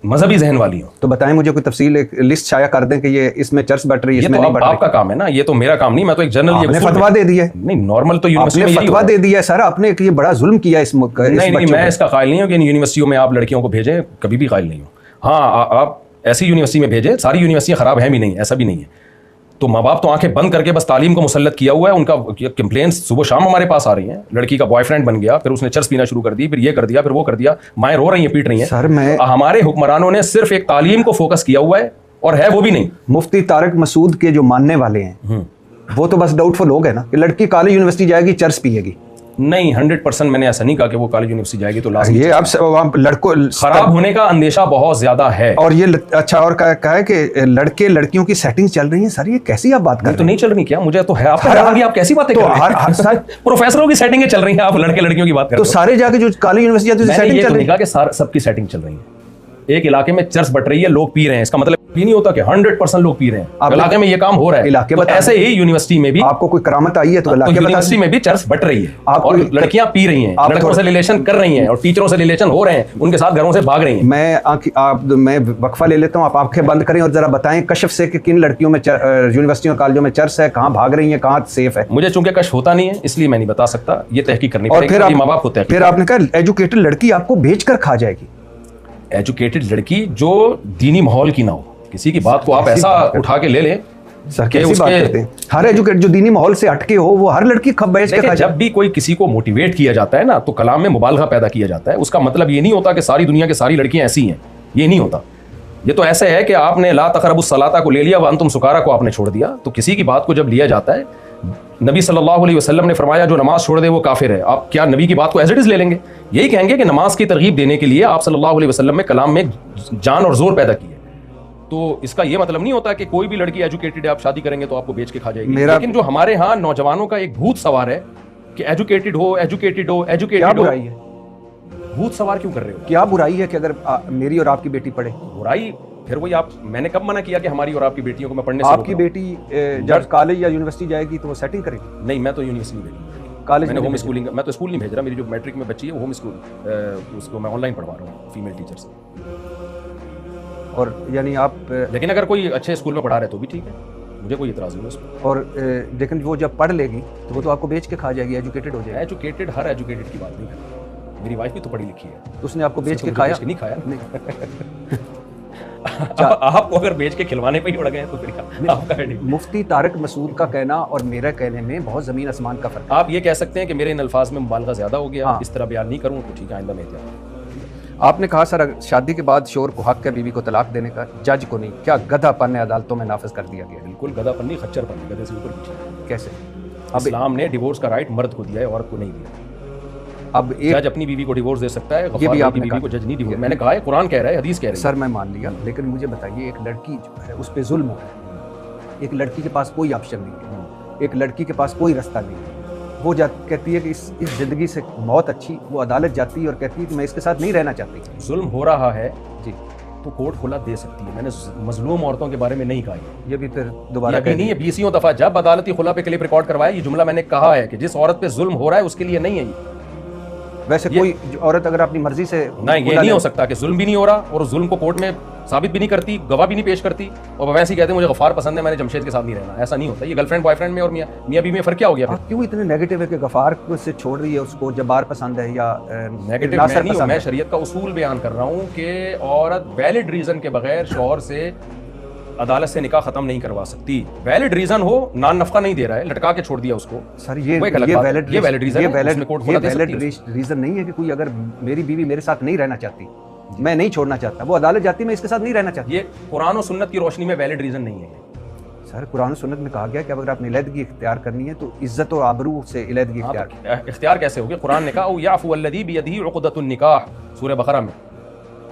مذہبی ذہن والی ہوں. تو بتائیں مجھے کوئی تفصیل, ایک لسٹ شائع کر دیں کہ یہ اس میں چرس بیٹھ رہی ہے, اس میں آپ کا کام ہے نا, یہ تو میرا کام نہیں. میں تو ایک جنرل یہ فتوا دے دیا ہے. نہیں نارمل تو یونیورسٹی میں فتوا دے دیا ہے سر آپ نے کہ یہ بڑا ظلم کیا اس ملک. نہیں میں اس کا قائل نہیں ہوں کہ ان یونیورسٹیوں میں آپ لڑکیوں کو بھیجیں, کبھی بھی قائل نہیں ہوں. ہاں آپ ایسی یونیورسٹی میں بھیجیں, ساری یونیورسٹیاں خراب ہیں بھی نہیں, ایسا بھی نہیں ہے. تو ماں باپ تو آنکھیں بند کر کے بس تعلیم کو مسلط کیا ہوا ہے. ان کا کمپلینس صبح شام ہمارے پاس آ رہی ہیں. لڑکی کا بوائے فرینڈ بن گیا, پھر اس نے چرس پینا شروع کر دی, پھر یہ کر دیا, پھر وہ کر دیا, مائیں رو رہی ہیں, پیٹ رہی ہیں. سر ہمارے حکمرانوں نے صرف ایک تعلیم کو فوکس کیا ہوا ہے اور ہے وہ بھی نہیں. مفتی طارق مسعود کے جو ماننے والے ہیں وہ تو بس ڈاؤٹ فل ہو گئے نا کہ لڑکی کالج یونیورسٹی جائے گی چرس پیے گی. نہیں 100% میں نے ایسا نہیں کہا کہ وہ کالج یونیورسٹی جائے گی تو لازمی. یہ اب لڑکوں خراب ہونے کا اندیشہ بہت زیادہ ہے. اور یہ اچھا اور کہا ہے کہ لڑکے لڑکیوں کی سیٹنگ چل رہی ہے. سر یہ کیسی آپ بات کر رہے ہیں؟ تو نہیں چل رہی کیا؟ مجھے تو ہے آپ آپ کیسی باتیں کر رہے ہیں؟ پروفیسروں کی سیٹنگیں چل رہی ہیں, آپ لڑکے لڑکیوں کی بات کر رہے ہیں. تو سارے جا کے جو کالج یونیورسٹی جاتے ہیں سیٹنگ چل رہی ہے. کہا کہ سب کی سیٹنگ چل رہی ہے. ایک علاقے میں چرس بٹ رہی ہے, لوگ پی رہے ہیں, اس کا مطلب یہ نہیں ہوتا کہ 100% لوگ پی رہے ہیں. علاقے میں یہ کام ہو رہا ہے. ایسے ہی یونیورسٹی میں بھی آپ کو کوئی کرامت آئی ہے تو یونیورسٹی میں بھی چرس بٹ رہی ہے اور لڑکیاں پی رہی ہیں, لڑکوں سے ریلیشن کر رہی ہیں اور ٹیچروں سے ریلیشن ہو رہے ہیں, ان کے ساتھ گھروں سے بھاگ رہی ہیں. میں وقفہ لے لیتا ہوں, آپ آنکھیں بند کریں اور ذرا بتائیں کشف سے کہ کن لڑکیوں میں یونیورسٹیوں کالجوں میں چرس ہے, کہاں بھاگ رہی ہیں, کہاں سیف ہے. مجھے چونکہ کشف ہوتا نہیں ہے اس لیے میں نہیں بتا سکتا, یہ تحقیق کرنی پڑے گی. ماں باپ ہوتے ہیں. پھر آپ نے کہا ایجوکیٹڈ لڑکی آپ کو بھیج کر کھا جائے گی. ایجوکیٹڈ لڑکی جو دینی ماحول کی نہ ہو, کسی کی بات کو آپ ایسا اٹھا کے لے لیں. سر کیسی بات کرتے ہیں؟ ہر ایجوکیٹ جو دینی ماحول سے ہٹ کے ہو وہ ہر لڑکی بیچ کے کھا جائے. جب بھی کوئی کسی کو موٹیویٹ کیا جاتا ہے نا تو کلام میں مبالغہ پیدا کیا جاتا ہے. اس کا مطلب یہ نہیں ہوتا کہ ساری دنیا کی ساری لڑکیاں ایسی ہیں, یہ نہیں ہوتا. یہ تو ایسے ہے کہ آپ نے لا تقربوا الصلاۃ کو لے لیا, وانتم سکارا کو آپ نے چھوڑ دیا. تو کسی کی بات کو جب لیا جاتا ہے, نبی صلی اللہ علیہ وسلم نے فرمایا جو نماز چھوڑ دے وہ کافر ہے. آپ کیا نبی کی بات کو ایز اٹ از لے لیں گے؟ یہی کہیں گے کہ نماز کی ترغیب دینے کے لیے آپ صلی اللہ علیہ وسلم نے کلام میں جان اور زور پیدا کی ہے. تو اس کا یہ مطلب نہیں ہوتا کہ کوئی بھی لڑکی ایجوکیٹڈ ہے آپ شادی کریں گے تو آپ کو بیچ کے کھا جائے گی. لیکن جو ہمارے ہاں نوجوانوں کا ایک بھوت سوار ہے کہ ایجوکیٹڈ ہو, ایجوکیٹڈ ہو, ایجوکیٹڈ ہو. برائی ہے؟ بھوت سوار کیوں کر رہے ہو؟ کیا برائی ہے کہ اگر میری اور آپ کی بیٹی پڑھے؟ برائی پھر وہی آپ, میں نے کب منع کیا کہ ہماری اور آپ کی بیٹیوں کو میں پڑھنے سے آپ کی بیٹی جب کالج یا یونیورسٹی جائے گی تو وہ سیٹنگ کرے گی؟ نہیں میں تو یونیورسٹی نہیں بھیجوں, کالج میں نے ہوم اسکولنگ, میں تو اسکول نہیں بھیج رہا. میری جو میٹرک میں بچی ہے وہ ہوم اسکول, اس کو میں آن لائن پڑھوا رہا ہوں فیمیل ٹیچر سے. اور یعنی آپ لیکن اگر کوئی اچھے اسکول میں پڑھا رہے تو بھی ٹھیک ہے, مجھے کوئی اعتراض نہیں اس پہ. اور لیکن وہ جب پڑھ لے گی تو وہ تو آپ کو بیچ کے کھا جائے گی, ایجوکیٹڈ ہو جائے گی. ایجوکیٹڈ ہر ایجوکیٹڈ کی بات نہیں کرتا, میری وائف بھی تو پڑھی لکھی ہے. تو اس نے آپ کو بیچ کے کھایا نہیں کھایا. آپ کو اگر بیچ کے کھلوانے پہ ہی اڑ گئے تو پھر آپ کا ہے. مفتی طارق مسعود کا کہنا اور میرا کہنے میں بہت زمین آسمان کا فرق ہے. آپ یہ کہہ سکتے ہیں کہ میرے ان الفاظ میں مبالغہ زیادہ ہو گیا, اس طرح بیان نہیں کروں تو ٹھیک ہے, آئندہ میں احتیاط. آپ نے کہا سر شادی کے بعد شوہر کو حق ہے بیوی کو طلاق دینے کا, جج کو نہیں. کیا گدھا پن عدالتوں میں نافذ کر دیا گیا؟ بالکل گدھا پن نہیں, خچر پن, گدھے سے اوپر پیچھے. کیسے؟ اسلام نے ڈیورس کا رائٹ مرد کو دیا ہے, عورت کو نہیں دیا. اب جج اپنی بیوی کو ڈیورس دے سکتا ہے, یہ بھی آپ کی بیوی کو جج نہیں ڈیورس. میں نے کہا ہے قرآن کہہ رہا ہے, حدیث کہہ رہی ہے. سر میں مان لیا, لیکن مجھے بتائیے ایک لڑکی جو ہے اس پہ ظلم ہو رہا ہے, ایک لڑکی کے پاس کوئی آپشن نہیں ہے, ایک لڑکی کے پاس کوئی رستہ نہیں ہے. وہ کہتی ہے کہ اس زندگی سے موت اچھی, وہ عدالت جاتی ہے اور کہتی ہے کہ میں اس کے ساتھ نہیں رہنا چاہتی. ظلم ہو رہا ہے جی تو کورٹ کھلا دے سکتی ہے. میں نے مظلوم عورتوں کے بارے میں نہیں کہا, یہ بھی پھر دوبارہ نہیں ہے 20 دفعہ جب عدالتی خلا پہ کلپ ریکارڈ کروایا, یہ جملہ میں نے کہا ہے کہ جس عورت پہ ظلم ہو رہا ہے اس کے لیے نہیں ہے. یہ ویسے کوئی عورت اگر اپنی مرضی سے نہیں, یہ نہیں ہو سکتا کہ ظلم بھی نہیں ہو رہا اور ظلم کو کورٹ میں ثابت بھی نہیں کرتی, گواہ بھی نہیں پیش کرتی, اور ویسے ہی کہتے ہیں مجھے غفار پسند ہے, میں نے جمشید کے ساتھ نہیں رہنا. ایسا نہیں ہوتا. یہ گرل فرینڈ بوائے فرینڈ میں اور میاں بیوی میں فرق کیا ہو گیا؟ آپ کیوں اتنے نیگیٹو ہے کہ غفار سے چھوڑ رہی ہے اس کو, جبار پسند ہے یا نیگیٹو میں نہیں ہوں, میں شریعت کا اصول بیان کر رہا ہوں کہ عورت ویلڈ ریزن کے بغیر شوہر سے عدالت سے نکاح ختم نہیں کروا سکتی. ویلڈ ریزن ہو, نان نفقہ نہیں دے رہا ہے, لٹکا کے چھوڑ دیا اس کو. سر یہ ویلڈ ریزن نہیں ہے کہ کوئی اگر میری بیوی میرے ساتھ نہیں رہنا چاہتی, میں نہیں چھوڑنا چاہتا, وہ عدالت جاتی میں اس کے ساتھ نہیں رہنا چاہتی. یہ قرآن و سنت کی روشنی میں ویلڈ ریزن نہیں ہے. سر قرآن و سنت میں کہا گیا کہ اگر آپ نے علیحدگی اختیار کرنی ہے تو عزت و آبرو سے علیحدگی اختیار کیسے ہوگی؟ قرآن نے کہا او یعفو الذی بیدہ عقدۃ النکاح, سورہ بقرہ میں,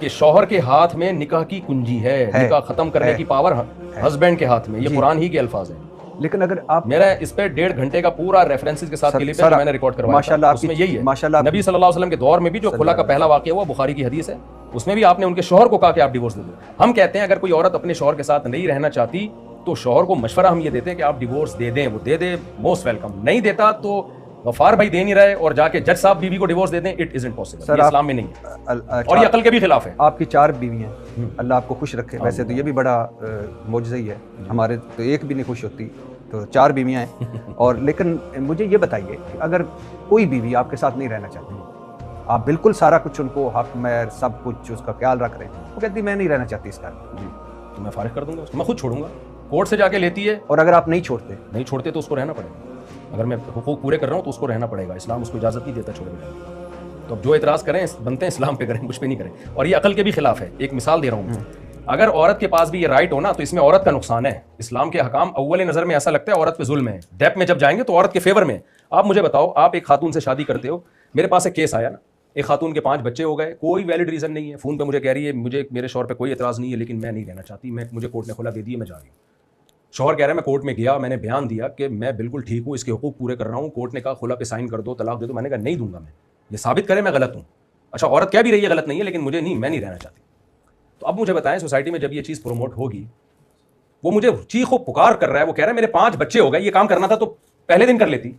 کہ شوہر کے ہاتھ میں نکاح کی کنجی ہے, نکاح ختم کرنے کی پاور ہسبینڈ کے ہاتھ میں. یہ قرآن ہی کے الفاظ ہیں. لیکن اگر آپ میرا اس پہ 1.5 گھنٹے کا پورا ریفرنسز کے ساتھ کلپ ہے جو میں نے ریکارڈ کروایا ماشاءاللہ, اس میں یہی ہے. ماشاءاللہ نبی صلی اللہ علیہ وسلم کے دور میں بھی جو خلا کا پہلا واقعہ ہوا, بخاری کی حدیث ہے, اس میں بھی آپ نے ان کے شوہر کو کہا کہ آپ ڈیورس دے دو. ہم کہتے ہیں اگر کوئی عورت اپنے شوہر کے ساتھ نہیں رہنا چاہتی تو شوہر کو مشورہ ہم یہ دیتے ہیں کہ آپ ڈیورس دے دیں, وہ دے دے, موسٹ ویلکم. نہیں دیتا تو غفار بھائی دے نہیں رہے اور جا کے جج صاحب بیوی کو ڈیورس دے دیں, اٹ ازنٹ پاسبل. یہ اسلام میں نہیں ہے اور یہ عقل کے بھی خلاف ہے. آپ کی 4 بیوی ہیں, اللہ آپ کو خوش رکھے. ویسے تو یہ بھی بڑا معجزہ ہی ہے, ہمارے تو ایک بھی نہیں خوش ہوتی, تو 4 بیویاں ہیں. اور لیکن مجھے یہ بتائیے کہ اگر کوئی بیوی آپ کے ساتھ نہیں رہنا چاہتی, آپ بالکل سارا کچھ ان کو حق میں سب کچھ اس کا خیال رکھ رہے ہیں, وہ کہتی میں نہیں رہنا چاہتی اس گھر میں, جی تو میں فارغ کر دوں گا, میں خود چھوڑوں گا. کورٹ سے جا کے لیتی ہے, اور اگر آپ نہیں چھوڑتے تو اس کو رہنا پڑے گا. اگر میں حقوق پورے کر رہا ہوں تو اس کو رہنا پڑے گا. اسلام اس کو اجازت نہیں دیتا چھوڑنے کی. تو اب جو اعتراض کریں بنتے ہیں اسلام پہ کریں, مجھ پہ نہیں کریں. اور یہ عقل کے بھی خلاف ہے. ایک مثال دے رہا ہوں, اگر عورت کے پاس بھی یہ رائٹ ہونا تو اس میں عورت کا نقصان ہے. اسلام کے حکام اول نظر میں ایسا لگتا ہے عورت پہ ظلم ہے, ڈیپ میں جب جائیں گے تو عورت کے فیور میں. آپ مجھے بتاؤ, آپ ایک خاتون سے شادی کرتے ہو, میرے پاس ایک کیس آیا نا, ایک خاتون کے 5 بچے ہو گئے, کوئی ویلڈ ریزن نہیں ہے, فون پہ مجھے کہہ رہی ہے مجھے میرے شوہر پہ کوئی اعتراض نہیں ہے لیکن میں نہیں رہنا چاہتی, مجھے کورٹ نے کھلا دے دی, میں جا رہی ہوں. شوہر کہہ رہا ہے میں کورٹ میں گیا, میں نے بیان دیا کہ میں بالکل ٹھیک ہوں, اس کے حقوق پورے کر رہا ہوں. کورٹ نے کہا خلا پہ سائن کر دو, طلاق دے دو. میں نے کہا نہیں دوں گا, میں یہ ثابت کرے میں غلط ہوں. اچھا عورت کہہ بھی رہی ہے غلط نہیں ہے لیکن مجھے نہیں, میں نہیں رہنا چاہتی. تو اب مجھے بتائیں سوسائٹی میں جب یہ چیز پروموٹ ہوگی, وہ مجھے چیخ و پکار کر رہا ہے, وہ کہہ رہا ہے میرے 5 بچے ہو گئے, یہ کام کرنا تھا تو پہلے دن کر لیتی.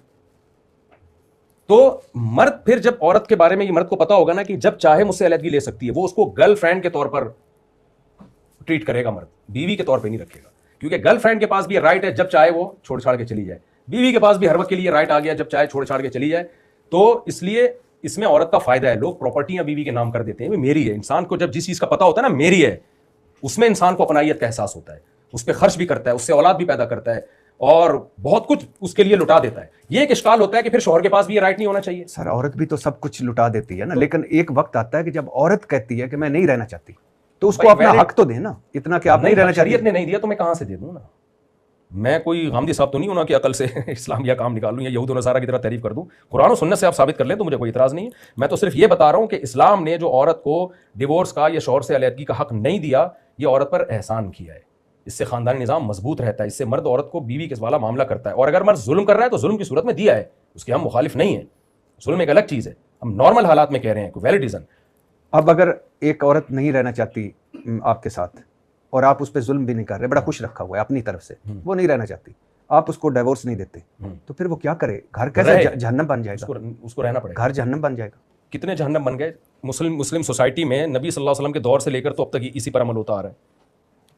تو مرد پھر جب عورت کے بارے میں یہ مرد کو پتا ہوگا نا کہ جب چاہے مجھ سے علیحدگی لے سکتی ہے, وہ اس کو گرل فرینڈ کے طور پر ٹریٹ کرے گا, مرد بیوی کے طور پہ نہیں رکھے گا. کیونکہ گرل فرینڈ کے پاس بھی رائٹ ہے جب چاہے وہ چھوڑ چھاڑ کے چلی جائے, بیوی کے پاس بھی ہر وقت کے لیے رائٹ آ گیا جب چاہے چھوڑ چھاڑ کے چلی جائے. تو اس لیے اس میں عورت کا فائدہ ہے. لوگ پراپرٹیاں بیوی کے نام کر دیتے ہیں, میری ہے. انسان کو جب جس چیز کا پتا ہوتا ہے نا میری ہے, اس میں انسان کو اپنائیت کا احساس ہوتا ہے, اس پہ خرچ بھی کرتا ہے, اس سے اولاد بھی پیدا کرتا ہے اور بہت کچھ اس کے لیے لٹا دیتا ہے. یہ ایک اشکال ہوتا ہے کہ پھر شوہر کے پاس بھی یہ رائٹ نہیں ہونا چاہیے. سر عورت بھی تو سب کچھ لٹا دیتی ہے نا, لیکن ایک وقت آتا ہے کہ جب عورت کہتی ہے کہ میں نہیں رہنا چاہتی تو اس کو اپنا حق تو دیں نا, اتنا کہ آپ نہیں رہنا چاہیے. شریعت نے نہیں دیا تو میں کہاں سے دے دوں نا. میں کوئی غامدی صاحب تو نہیں ہونا کہ عقل سے اسلامیہ کام نکال لوں یا یہود و نصارہ کی طرح تعریف کر دوں. قرآن و سنت سے آپ ثابت کر لیں تو مجھے کوئی اعتراض نہیں ہے. میں تو صرف یہ بتا رہا ہوں کہ اسلام نے جو عورت کو ڈیورس کا یا شوہر سے علیحدگی کا حق نہیں دیا, یہ عورت پر احسان کیا ہے. اس سے خاندانی نظام مضبوط رہتا ہے, اس سے مرد عورت کو بیوی کے والا معاملہ کرتا ہے. اور اگر مرد ظلم کر رہا ہے تو ظلم کی صورت میں دیا ہے, اس کے ہم مخالف نہیں ہیں. ظلم ایک الگ چیز ہے, ہم نارمل حالات میں کہہ رہے ہیں کوئی ویلڈ ریزن. اب اگر ایک عورت نہیں رہنا چاہتی آپ کے ساتھ اور آپ اس پہ ظلم بھی نہیں کر رہے, بڑا خوش رکھا ہوا ہے اپنی طرف سے, وہ نہیں رہنا چاہتی, آپ اس کو ڈیورس نہیں دیتے, تو پھر وہ کیا کرے؟ گھر کیسے جہنم بن جائے گا؟ اس کو رہنا پڑے گا. گھر جہنم بن جائے گا. کتنے جہنم بن گئے مسلم سوسائٹی میں نبی صلی اللہ علیہ وسلم کے دور سے لے کر تو اب تک اسی پر عمل ہوتا آ رہا ہے.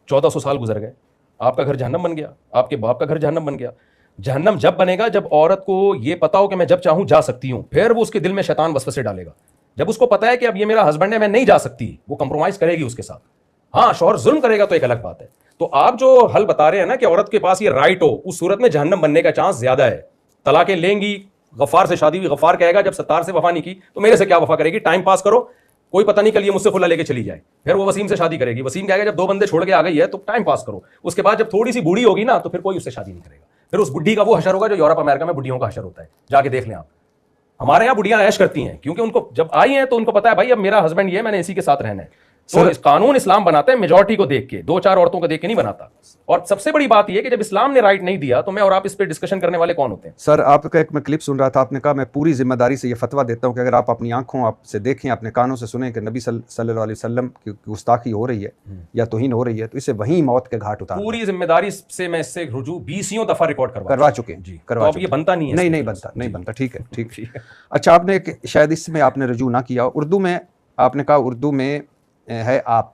1400 سال گزر گئے, آپ کا گھر جہنم بن گیا, آپ کے باپ کا گھر جہنم بن گیا. جہنم جب بنے گا جب عورت کو یہ پتا ہو کہ میں جب چاہوں جا سکتی ہوں, پھر وہ اس کے دل میں شیطان وسوسے ڈالے گا. جب اس کو پتا ہے کہ اب یہ میرا ہسبینڈ ہے, میں نہیں جا سکتی, وہ کمپرومائز کرے گی اس کے ساتھ. ہاں شوہر ظلم کرے گا تو ایک الگ بات ہے. تو آپ جو حل بتا رہے ہیں نا کہ عورت کے پاس یہ رائٹ ہو, اس صورت میں جہنم بننے کا چانس زیادہ ہے. طلاقیں لیں گی, غفار سے شادی ہوئی, غفار کہے گا جب ستار سے وفا نہیں کی تو میرے سے کیا وفا کرے گی, ٹائم پاس کرو, کوئی پتہ نہیں کل یہ مجھ سے کھلا لے کے چلی جائے. پھر وہ وسیم سے شادی کرے گی, وسیم کہے گا جب 2 بندے چھوڑ کے آ گئی ہے تو ٹائم پاس کرو. اس کے بعد جب تھوڑی سی بوڑھی ہوگی نا تو پھر کوئی اس سے شادی نہیں کرے گا. پھر اس بڈھی کا وہ حشر ہوگا جو یورپ امریکہ میں بڈھیوں کا حشر ہوتا ہے, جا کے دیکھ لیں آپ. ہمارے یہاں بڈھیاں عیش کرتی ہیں کیونکہ ان کو جب آئی ہیں تو ان کو پتا ہے بھائی اب میرا ہسبینڈ یہ ہے, میں نے اسی کے ساتھ رہنا ہے. تو قانون اسلام بناتا ہے میجورٹی کو دیکھ کے, 2-4 عورتوں کو دیکھ کے نہیں بناتا. اور سب سے بڑی بات یہ کہ جب اسلام نے رائٹ نہیں دیا تو میں اور آپ اس پہ ڈسکشن کرنے والے کون ہوتے ہیں؟ سر آپ کا ایک میں کلپ سن رہا تھا, آپ نے کہا میں پوری ذمہ داری سے یہ فتویٰ دیتا ہوں کہ اگر آپ اپنی آنکھوں آپ سے دیکھیں, اپنے کانوں سے سنیں کہ نبی صلی اللہ علیہ وسلم کی گستاخی ہو رہی ہے یا توہین ہو رہی ہے تو اسے وہیں موت کے گھاٹ اتار. پوری ذمہ داری سے میں اس سے رجوع 20 دفعہ ریکارڈ کروا چکے ہیں. جی کروا چکے. یہ بنتا نہیں ہے. نہیں بنتا. ٹھیک ہے. اچھا آپ نے شاید اس میں آپ نے رجوع نہ کیا, اردو میں آپ نے کہا اردو میں ہے آپ,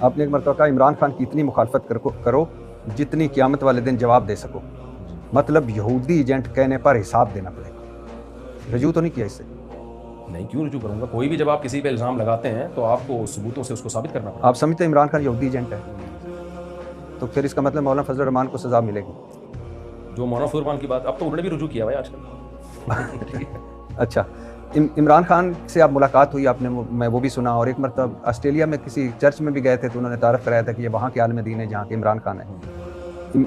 آپ نے ایک مرتبہ کہا عمران خان کی اتنی مخالفت کرو جتنی قیامت والے دن جواب دے سکو. مطلب یہودی ایجنٹ کہنے پر حساب دینا پڑے گا. رجوع تو نہیں کیا اس سے؟ نہیں, کیوں رجوع کروں گا؟ کوئی بھی جب آپ کسی پہ الزام لگاتے ہیں تو آپ کو ثبوتوں سے اس کو ثابت کرنا پڑتا ہے. آپ سمجھتے ہیں عمران خان یہودی ایجنٹ ہے؟ تو پھر اس کا مطلب مولانا فضل الرحمان کو سزا ملے گی. جو مولانا فضل الرحمان کی بات, اب تو انہوں نے بھی رجوع کیا ہوا ہے آج کل. اچھا, عمران خان سے آپ ملاقات ہوئی آپ نے, میں وہ بھی سنا, اور ایک مرتبہ آسٹریلیا میں کسی چرچ میں بھی گئے تھے تو انہوں نے تعارف کرایا تھا کہ یہ وہاں کے عالم دین ہے جہاں کے عمران خان ہے.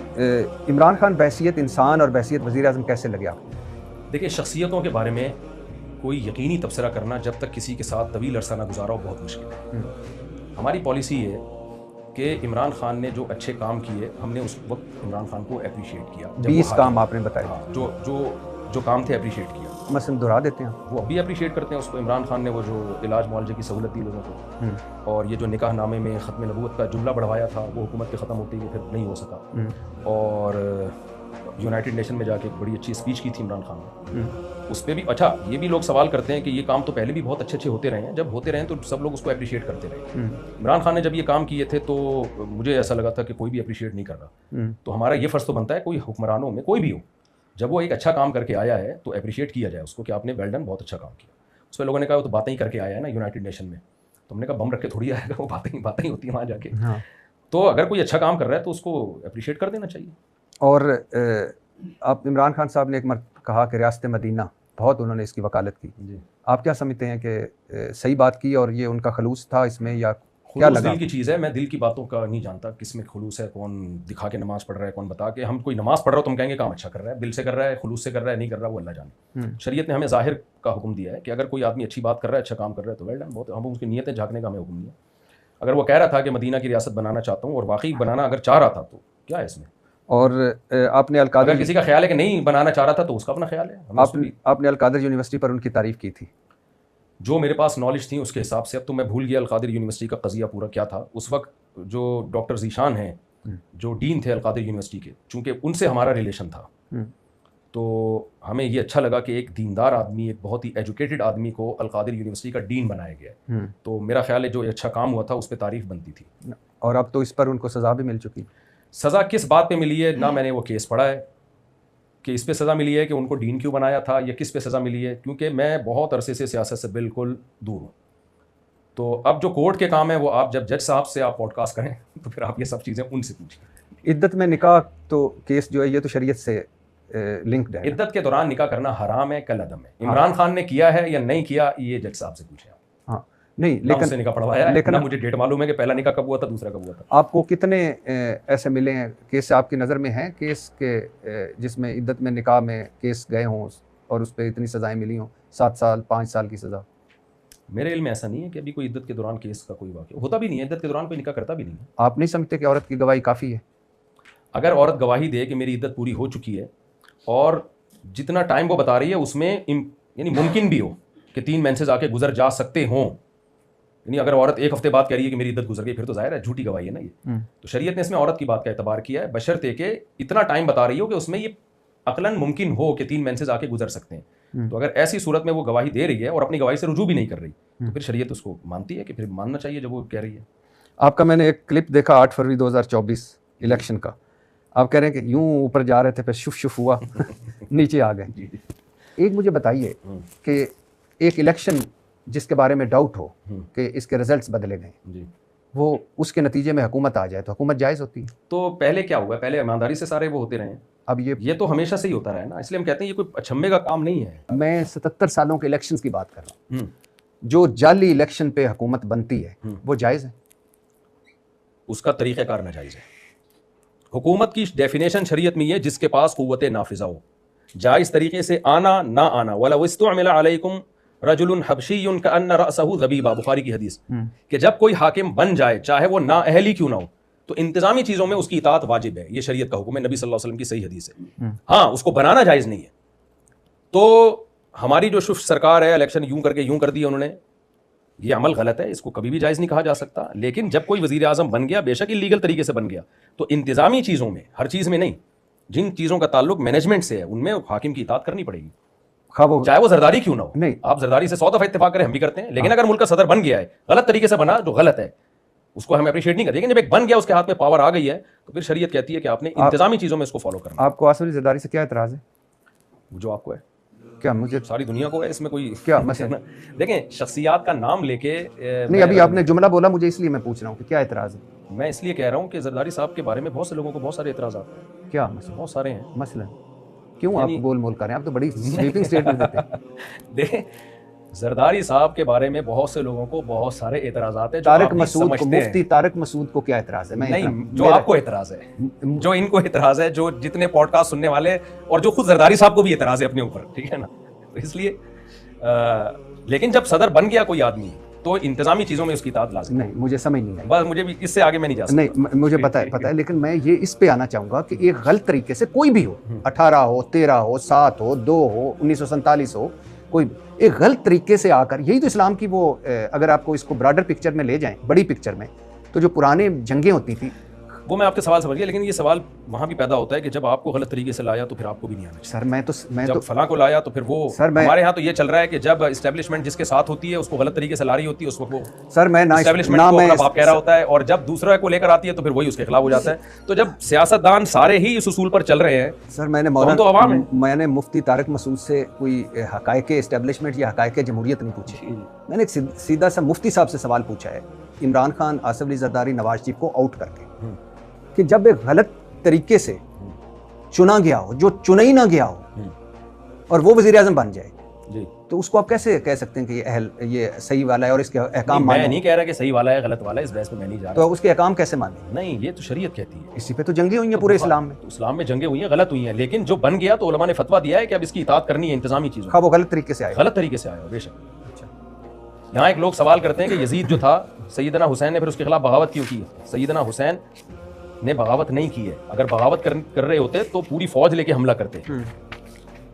عمران خان بحیثیت انسان اور بحیثیت وزیر اعظم کیسے لگے آپ کو؟ دیکھیے, شخصیتوں کے بارے میں کوئی یقینی تبصرہ کرنا جب تک کسی کے ساتھ طویل عرصہ نہ گزارا ہو بہت مشکل ہے. ہماری پالیسی ہے کہ عمران خان نے جو اچھے کام کیے ہم نے اس وقت عمران خان کو اپریشیٹ کیا. 20 کام آپ نے بتایا, جو کام تھے اپریشیٹ کیا. مثلا دہرا دیتے ہیں, وہ اب بھی اپریشیٹ کرتے ہیں اس کو. عمران خان نے وہ جو علاج معالجے کی سہولت دی لوگوں کو, اور یہ جو نکاح نامے میں ختم نبوت کا جملہ بڑھوایا تھا وہ حکومت کے ختم ہوتے ہی پھر نہیں ہو سکا. اور یونائٹڈ نیشن میں جا کے ایک بڑی اچھی اسپیچ کی تھی عمران خان نے, اس پہ بھی. اچھا, یہ بھی لوگ سوال کرتے ہیں کہ یہ کام تو پہلے بھی بہت اچھے ہوتے رہے ہیں, جب ہوتے رہے ہیں تو سب لوگ اس کو اپریشیٹ کرتے رہے. عمران خان نے جب یہ کام کیے تھے تو مجھے ایسا لگا تھا کہ کوئی بھی اپریشیٹ نہیں کر رہا. تو ہمارا یہ فرض تو بنتا ہے کوئی حکمرانوں میں کوئی بھی ہو, جب وہ ایک اچھا کام کر کے آیا ہے تو اپریشیٹ کیا جائے اس کو کہ آپ نے ویل ڈن, بہت اچھا کام کیا. اس پہ لوگوں نے کہا وہ تو باتیں ہی کر کے آیا ہے نا یونائٹڈ نیشن میں. تو ہم نے کہا بم رکھ کے تھوڑی آئے گا, وہ باتیں ہی ہوتی ہیں وہاں جا کے. تو اگر کوئی اچھا کام کر رہا ہے تو اس کو اپریشیٹ کر دینا چاہیے. اور آپ عمران خان صاحب نے ایک مرتبہ کہا کہ ریاست مدینہ بہت انہوں نے اس کی وکالت کی. آپ کیا سمجھتے ہیں کہ صحیح بات کی اور یہ ان کا خلوص تھا اس میں, یا کیا لگا؟ دل کی چیز ہے, میں دل کی باتوں کا نہیں جانتا کس میں خلوص ہے, کون دکھا کے نماز پڑھ رہا ہے, کون بتا کے. ہم کوئی نماز پڑھ رہا ہو تو ہم کہیں گے کام اچھا کر رہا ہے, دل سے کر رہا ہے, خلوص سے کر رہا ہے, نہیں کر رہا وہ اللہ جانے. شریعت نے ہمیں ظاہر کا حکم دیا ہے کہ اگر کوئی آدمی اچھی بات کر رہا ہے, اچھا کام کر رہا ہے تو ویل ڈن, بہت. ہم اس کی نیتیں جھانکنے کا ہمیں حکم نہیں ہے. اگر وہ کہہ رہا تھا کہ مدینہ کی ریاست بنانا چاہتا ہوں اور واقعی بنانا اگر چاہ رہا تھا تو کیا ہے اس میں. اور آپ نے اگر کسی کا خیال ہے کہ نہیں بنانا چاہ رہا تھا تو اس کا اپنا خیال ہے. آپ نے القادر یونیورسٹی پر ان کی تعریف کی تھی. جو میرے پاس نالج تھی اس کے حساب سے, اب تو میں بھول گیا القادر یونیورسٹی کا قضیہ پورا کیا تھا. اس وقت جو ڈاکٹر ذیشان ہیں جو ڈین تھے القادر یونیورسٹی کے, چونکہ ان سے ہمارا ریلیشن تھا تو ہمیں یہ اچھا لگا کہ ایک دیندار آدمی, ایک بہت ہی ایجوکیٹڈ آدمی کو القادر یونیورسٹی کا ڈین بنایا گیا. تو میرا خیال ہے جو اچھا کام ہوا تھا اس پہ تعریف بنتی تھی. اور اب تو اس پر ان کو سزا بھی مل چکی. سزا کس بات پہ ملی ہے نہ میں نے وہ کیس پڑھا ہے کہ اس پہ سزا ملی ہے کہ ان کو ڈین کیوں بنایا تھا یا کس پہ سزا ملی ہے, کیونکہ میں بہت عرصے سے سیاست سے بالکل دور ہوں. تو اب جو کورٹ کے کام ہے وہ آپ جب جج صاحب سے آپ پوڈ کاسٹ کریں تو پھر آپ یہ سب چیزیں ان سے پوچھیں. عدت میں نکاح تو کیس جو ہے یہ تو شریعت سے لنکڈ ہے. عدت کے دوران نکاح کرنا حرام ہے, کالعدم ہے. عمران خان نے کیا ہے یا نہیں کیا یہ جج صاحب سے پوچھیں. ہاں نہیں, لیکن سے نکاح پڑھوایا ہے, لیکن مجھے ڈیٹ معلوم ہے کہ پہلا نکاح کب ہوا تھا, دوسرا کب ہوا تھا. آپ کو کتنے ایسے ملے ہیں کیس آپ کی نظر میں ہیں کیس کے جس میں عدت میں نکاح میں کیس گئے ہوں اور اس پہ اتنی سزائیں ملی ہوں, 7 سال 5 سال کی سزا؟ میرے علم میں ایسا نہیں ہے کہ ابھی کوئی عدت کے دوران کیس کا کوئی واقعہ ہوتا بھی نہیں ہے. عدت کے دوران کوئی نکاح کرتا بھی نہیں ہے. آپ نہیں سمجھتے کہ عورت کی گواہی کافی ہے؟ اگر عورت گواہی دے کہ میری عدت پوری ہو چکی ہے اور جتنا ٹائم وہ بتا رہی ہے اس میں یعنی ممکن بھی ہو کہ 3 مینسز آ کے گزر جا سکتے ہوں, یعنی اگر عورت 1 ہفتے بعد کہہ رہی ہے کہ میری عدت گزر گئی پھر تو ظاہر ہے جھوٹی گواہی ہے نا یہ. تو شریعت نے اس میں عورت کی بات کا اعتبار کیا ہے بشرطے کہ اتنا ٹائم بتا رہی ہو کہ اس میں یہ عقلاً ممکن ہو کہ 3 مینسز آ کے گزر سکتے ہیں. تو اگر ایسی صورت میں وہ گواہی دے رہی ہے اور اپنی گواہی سے رجوع بھی نہیں کر رہی تو پھر شریعت اس کو مانتی ہے کہ پھر ماننا چاہیے جب وہ کہہ رہی ہے. آپ کا میں نے ایک کلپ دیکھا 8 فروری 2024 الیکشن کا, آپ کہہ رہے ہیں کہ یوں اوپر جا رہے تھے پھر شف شف ہوا نیچے آ گئے. ایک مجھے بتائیے کہ ایک الیکشن جس کے بارے میں ڈاؤٹ ہو کہ اس کے رزلٹس بدلے گئے, وہ اس کے نتیجے میں حکومت آ جائے تو حکومت جائز ہوتی ہے؟ تو پہلے کیا ہوا, پہلے ایمانداری سے سارے وہ ہوتے رہے ہیں. اب یہ تو ہمیشہ سے ہی ہوتا رہا ہے نا, اس لیے ہم کہتے ہیں یہ کوئی اچھمبے کا کام نہیں ہے. میں 77 سالوں کے الیکشنز کی بات کر رہا ہوں. جو جعلی الیکشن پہ حکومت بنتی ہے وہ جائز ہے؟ اس کا طریقہ کار ناجائز ہے. حکومت کی ڈیفینیشن شریعت میں یہ جس کے پاس قوت نافذہ ہو, جائز طریقے سے آنا نہ آنا. وَلَوْ اسْتُعْمِلَ عَلَيْكُمْ رَجُلٌ حَبْشِيٌّ كَأَنَّ رَأْسَهُ ذَبِيبٌ, بخاری کی حدیث, کہ جب کوئی حاکم بن جائے چاہے وہ نااہل ہی کیوں نہ ہو تو انتظامی چیزوں میں اس کی اطاعت واجب ہے. یہ شریعت کا حکم ہے, نبی صلی اللہ علیہ وسلم کی صحیح حدیث ہے. ہاں اس کو بنانا جائز نہیں ہے. تو ہماری جو شف سرکار ہے الیکشن یوں کر کے یوں کر دیا انہوں نے, یہ عمل غلط ہے, اس کو کبھی بھی جائز نہیں کہا جا سکتا. لیکن جب کوئی وزیر اعظم بن گیا, بے شک اللیگل طریقے سے بن گیا, تو انتظامی چیزوں میں, ہر چیز میں نہیں, جن چیزوں کا تعلق مینجمنٹ سے ہے ان میں حاکم کی اطاعت کرنی پڑے گی, چاہے وہ زرداری کیوں نہ ہو. نہیں, آپ زرداری سے 100 دفعہ اتفاق کریں, ہم بھی کرتے ہیں, لیکن اگر ملک کا صدر بن گیا ہے غلط طریقے سے بنا جو غلط ہے, اس کو ہم اپریشیٹ نہیں کرتے. لیکن جب ایک بن گیا, اس کے ہاتھ میں پاور آ گئی ہے, تو پھر شریعت کہتی ہے کہ آپ نے انتظامی چیزوں میں اس کو فالو کرنا. آپ کو آصف علی زرداری سے کیا اعتراض ہے؟ جو آپ کو ہے, کیا مجھے ساری دنیا کو ہے, اس میں کوئی کیا مثلا دیکھیں شخصیات کا نام لے کے نہیں, ابھی آپ نے جملہ بولا مجھے, اس لیے میں پوچھ رہا ہوں کہ کیا اعتراض ہے. میں اس لیے کہہ رہا ہوں کہ زرداری صاحب کے بارے میں بہت سے لوگوں کو بہت سارے اعتراضات ہیں. کیا مثلا بہت سارے ہیں. مثلا کیوں آپ گول مول کر رہے ہیں؟ آپ تو بڑی سویپنگ سٹیٹمنٹ دیتے ہیں. دیکھیں زرداری صاحب کے بارے میں بہت سے لوگوں کو بہت سارے اعتراضات ہیں. طارق مسعود کو, مفتی طارق مسعود کو کیا اعتراض ہے؟ نہیں, جو آپ کو اعتراض ہے, جو ان کو اعتراض ہے, جو جتنے پوڈ کاسٹ سننے والے, اور جو خود زرداری صاحب کو بھی اعتراض ہے اپنے اوپر, ٹھیک ہے نا. اس لیے لیکن جب صدر بن گیا کوئی آدمی تو انتظامی چیزوں میں اس کی اطاعت لازم. نہیں, مجھے سمجھ نہیں آئی. بس مجھے بھی اس سے آگے میں نہیں جا سکتا. نہیں, مجھے پتہ ہے, لیکن میں یہ اس پہ آنا چاہوں گا کہ ایک غلط طریقے سے کوئی بھی ہو, 18 ہو, 13 ہو, 7 ہو, 2 ہو, 1947 ہو, کوئی ایک غلط طریقے سے آ کر, یہی تو اسلام کی وہ, اگر آپ کو اس کو براڈر پکچر میں لے جائیں, بڑی پکچر میں, تو جو پرانے جنگیں ہوتی تھی, وہ میں آپ کے سوال سمجھ گیا, لیکن یہ سوال وہاں بھی پیدا ہوتا ہے کہ جب آپ کو غلط طریقے سے لایا تو پھر آپ کو بھی نہیں آنا چاہیے. سر میں جب فلاں کو لایا تو پھر وہ, ہمارے ہاں تو یہ چل رہا ہے کہ جب اسٹیبلشمنٹ جس کے ساتھ ہوتی ہے اس کو غلط طریقے سے لا رہی ہوتی ہے, اس وقت وہ سر میں اسٹیبلشمنٹ کو اپنا باپ کہہ رہا ہوتا ہے, اور جب دوسرے کو لے کر آتی ہے تو پھر وہی اس کے خلاف ہو جاتا ہے. تو جب سیاستدان سارے ہی اس اصول پر چل رہے ہیں, سر میں نے مفتی طارق مسعود سے کوئی حقائق اسٹیبلشمنٹ یا حقائق جمہوریت نہیں پوچھی. میں نے ایک سیدھا سا مفتی صاحب سے سوال پوچھا ہے, عمران خان, آصف علی زرداری, نواز شریف کو آؤٹ کر کے, کہ جب ایک غلط طریقے سے چنا گیا ہو, جو چنا ہی نہ گیا ہو, اور وہ وزیر اعظم بن جائے, تو اس کو آپ کیسے کہہ سکتے ہیں کہ یہ صحیح والا ہے اور اس کے احکام مانے؟ میں نہیں کہہ رہا کہ صحیح والا ہے غلط والا ہے, اس بحث میں نہیں جا رہا. تو اس کے احکام کیسے مانے؟ نہیں, یہ تو شریعت کہتی ہے. اسی پہ تو جنگیں ہوئی ہیں پورے اسلام میں. اسلام میں جنگیں ہوئی ہیں, غلط ہوئی ہیں, لیکن جو بن گیا تو علماء نے فتویٰ دیا ہے کہ اب اس کی اطاعت کرنی ہے انتظامی چیزوں. ہاں, وہ غلط طریقے سے آیا, غلط طریقے سے آیا, بے شک. یہاں ایک لوگ سوال کرتے ہیں کہ یزید جو تھا, سیدنا حسین نے پھر اس کے خلاف بغاوت کیوں کی؟ سیدنا حسین نے بغاوت نہیں کی ہے. اگر بغاوت کر رہے ہوتے تو پوری فوج لے کے حملہ کرتے.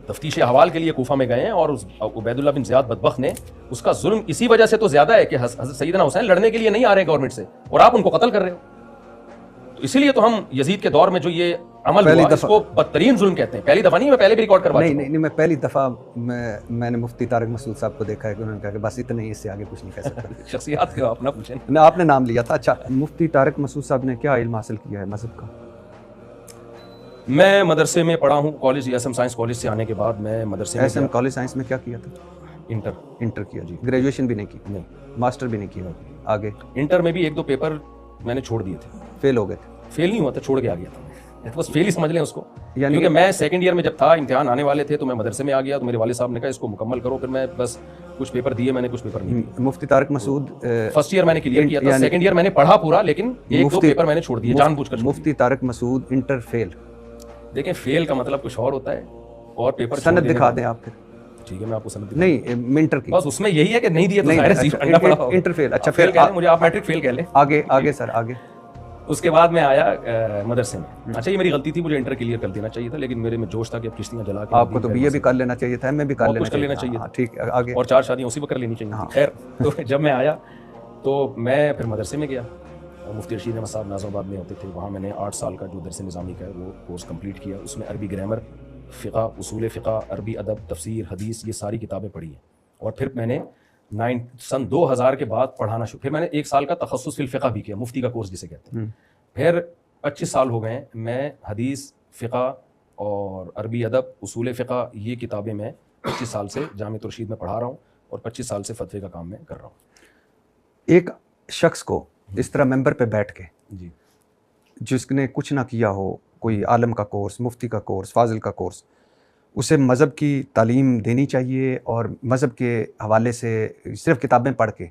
تفتیش احوال کے لیے کوفہ میں گئے ہیں, اور عبید اللہ بن زیاد بدبخت نے, اس کا ظلم اسی وجہ سے تو زیادہ ہے کہ حضرت سیدنا حسین لڑنے کے لیے نہیں آ رہے گورنمنٹ سے, اور آپ ان کو قتل کر رہے ہو. تو اسی لیے تو ہم یزید کے دور میں جو یہ عمل ہوا اس کو بدترین ظلم کہتے ہیں. پہلی دفعہ نہیں, میں پہلے بھی ریکارڈ کروا چکا ہوں. نہیں, میں پہلی دفعہ میں نے مفتی طارق مسعود صاحب کو دیکھا ہے کہ انہوں نے کہا کہ بس اتنا ہی, اس سے آگے کچھ نہیں کہہ سکتا. شخصیات کا اپنا پوچھیں. آپ نے نام لیا تھا. اچھا, مفتی طارق مسعود صاحب نے کیا علم حاصل کیا ہے مذہب کا؟ میں مدرسے میں پڑھا ہوں, college S M science college سے آنے کے بعد میں مدرسے میں. ایس ایم کالج سائنس میں کیا کیا تھا؟ انٹر کیا. جی, گریجویشن بھی نہیں کی؟ نہیں. ماسٹر بھی نہیں کیا؟ آگے انٹر میں بھی 1-2 پیپر میں نے چھوڑ دیے تھے. فیل ہو گئے تھے؟ فیل نہیں ہوا تھا, چھوڑ کے آ گیا تھا. بس فیل ہی سمجھ لیں اس کو, کیونکہ میں سیکنڈ ایئر میں جب تھا, امتحان آنے والے تھے, تو میں مدرسے میں آ گیا. تو میرے والد صاحب نے کہا اس کو مکمل کرو. پھر میں بس کچھ پیپر دیے میں نے, کچھ پیپر نہیں. مفتی طارق مسعود فرسٹ ایئر میں نے کلیئر کیا تھا, سیکنڈ ایئر میں نے پڑھا پورا, لیکن 1-2 پیپر میں نے چھوڑ دیے جان بوجھ کر. مفتی طارق مسعود انٹر فیل. دیکھیں فیل کا مطلب کچھ اور ہوتا ہے, اور پیپر سند دکھا دیں آپ. پھر ٹھیک ہے, میں آپ کو سند نہیں, انٹر کی بس اس میں یہی ہے کہ نہیں دیا تو ظاہر ہے انٹر فیل. اچھا, فیل کہہ لیں مجھے, آپ میٹرک فیل کہہ لیں. آگے سر, آگے. اس کے بعد میں آیا مدرسے میں. اچھا, یہ میری غلطی تھی, مجھے انٹر کلیئر کر دینا چاہیے تھا, لیکن میرے میں جوش تھا کہ اب کشتیاں جلا کے. آپ کو تو بی اے بھی کر لینا چاہیے تھا, میں بھی کر لینا چاہیے تھا. ٹھیک ہے, آگے. اور 4 شادیاں اسی وقت کر لینی چاہیے. خیر, تو جب میں آیا تو میں پھر مدرسے میں گیا. مفتی رشید احمد صاحب ناظم آباد میں ہوتے تھے, وہاں میں نے 8 سال کا جو درس نظامی کا ہے وہ کورس کمپلیٹ کیا. اس میں عربی گرامر, فقہ, اصول فقہ, عربی ادب, تفسیر, حدیث, یہ ساری کتابیں پڑھی ہیں. اور پھر میں نے سن 2000 کے بعد پڑھانا شروع. پھر میں نے 1 سال کا تخصص فی الفقہ بھی کیا, مفتی کا کورس جسے کہتے ہیں. پھر 25 سال ہو گئے ہیں میں حدیث, فقہ اور عربی ادب, اصول فقہ, یہ کتابیں میں 25 سال سے جامعۃ الرشید میں پڑھا رہا ہوں, اور 25 سال سے فتوے کا کام میں کر رہا ہوں. ایک شخص کو اس طرح ممبر پہ بیٹھ کے, جی, جس نے کچھ نہ کیا ہو, کوئی عالم کا کورس, مفتی کا کورس, فاضل کا کورس, اسے مذہب کی تعلیم دینی چاہیے اور مذہب کے حوالے سے صرف کتابیں پڑھ کے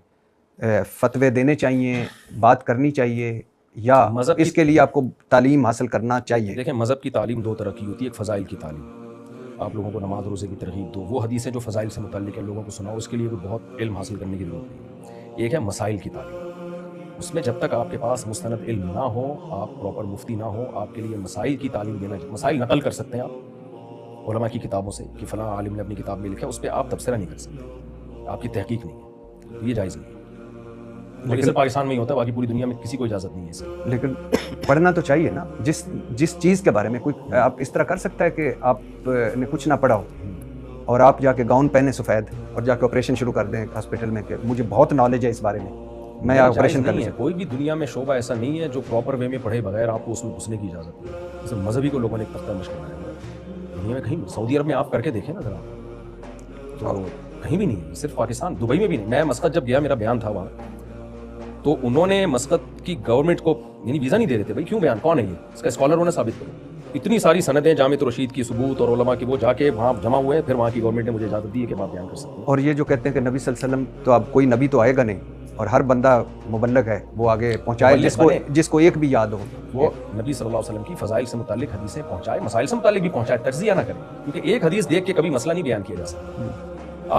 فتوے دینے چاہیے, بات کرنی چاہیے, یا اس کے لیے آپ کو تعلیم حاصل کرنا چاہیے؟ دیکھیں, مذہب کی تعلیم 2 طرح کی ہوتی ہے. ایک فضائل کی تعلیم, آپ لوگوں کو نماز روزے کی ترغیب دو, وہ حدیثیں جو فضائل سے متعلق ہے لوگوں کو سناؤ, اس کے لیے کوئی بہت علم حاصل کرنے کی ضرورت نہیں. ایک ہے مسائل کی تعلیم, اس میں جب تک آپ کے پاس مستند علم نہ ہو, آپ پراپر مفتی نہ ہو, آپ کے لیے مسائل کی تعلیم دینا, مسائل نقل کر سکتے ہیں آپ علماء کی کتابوں سے کہ فلاں عالم نے اپنی کتاب میں لکھا, اس پہ آپ تبصرہ نہیں کر سکتے, آپ کی تحقیق نہیں ہے, یہ جائز نہیں. لیکن صرف پاکستان میں ہی ہوتا ہے, باقی پوری دنیا میں کسی کو اجازت نہیں ہے اس کی. لیکن پڑھنا تو چاہیے نا, جس چیز کے بارے میں کوئی آپ اس طرح کر سکتا ہے کہ آپ نے کچھ نہ پڑھا ہو اور آپ جا کے گاؤن پہنے سفید اور جا کے آپریشن شروع کر دیں ہاسپٹل میں کہ مجھے بہت نالج ہے اس بارے میں. میں آپریشن کرنے سے. کوئی بھی دنیا میں شعبہ ایسا نہیں ہے جو پراپر وے میں پڑھے بغیر آپ کو اس میں گھسنے کی اجازت نہیں ہے. صرف مذہبی کو لوگوں نے ایک تختہ مشق بنایا ہوا ہے. دنیا میں کہیں سعودی عرب میں آپ کر کے دیکھیں نا ذرا, تو کہیں بھی نہیں ہے. صرف پاکستان, دبئی میں بھی نہیں. میں مسقط جب گیا, میرا بیان تھا وہاں, تو انہوں نے مسقط کی گورنمنٹ کو یعنی ویزا نہیں دے دیتے. بھائی کیوں بیان, کون ہے یہ, اس کا اسکالر ہونا ثابت کرو. اتنی ساری سندیں جامعۃ الرشید کی ثبوت اور علماء کی, وہ جا کے وہاں جمع ہوئے ہیں, پھر وہاں کی گورنمنٹ نے مجھے اجازت دی ہے کہ آپ بیان کر سکتے ہیں. اور یہ جو کہتے ہیں کہ نبی صلی اللہ علیہ وسلم تو اب کوئی نبی تو آئے گا نہیں, اور ہر بندہ مبلغ ہے, وہ آگے پہنچائے جس کو ایک بھی یاد ہو. وہ نبی صلی اللہ علیہ وسلم کی فضائل سے متعلق حدیثیں پہنچائے, مسائل سے متعلق بھی پہنچائے, تجزیہ نہ کرے. کیونکہ ایک حدیث دیکھ کے کبھی مسئلہ نہیں بیان کیا جا سکتا.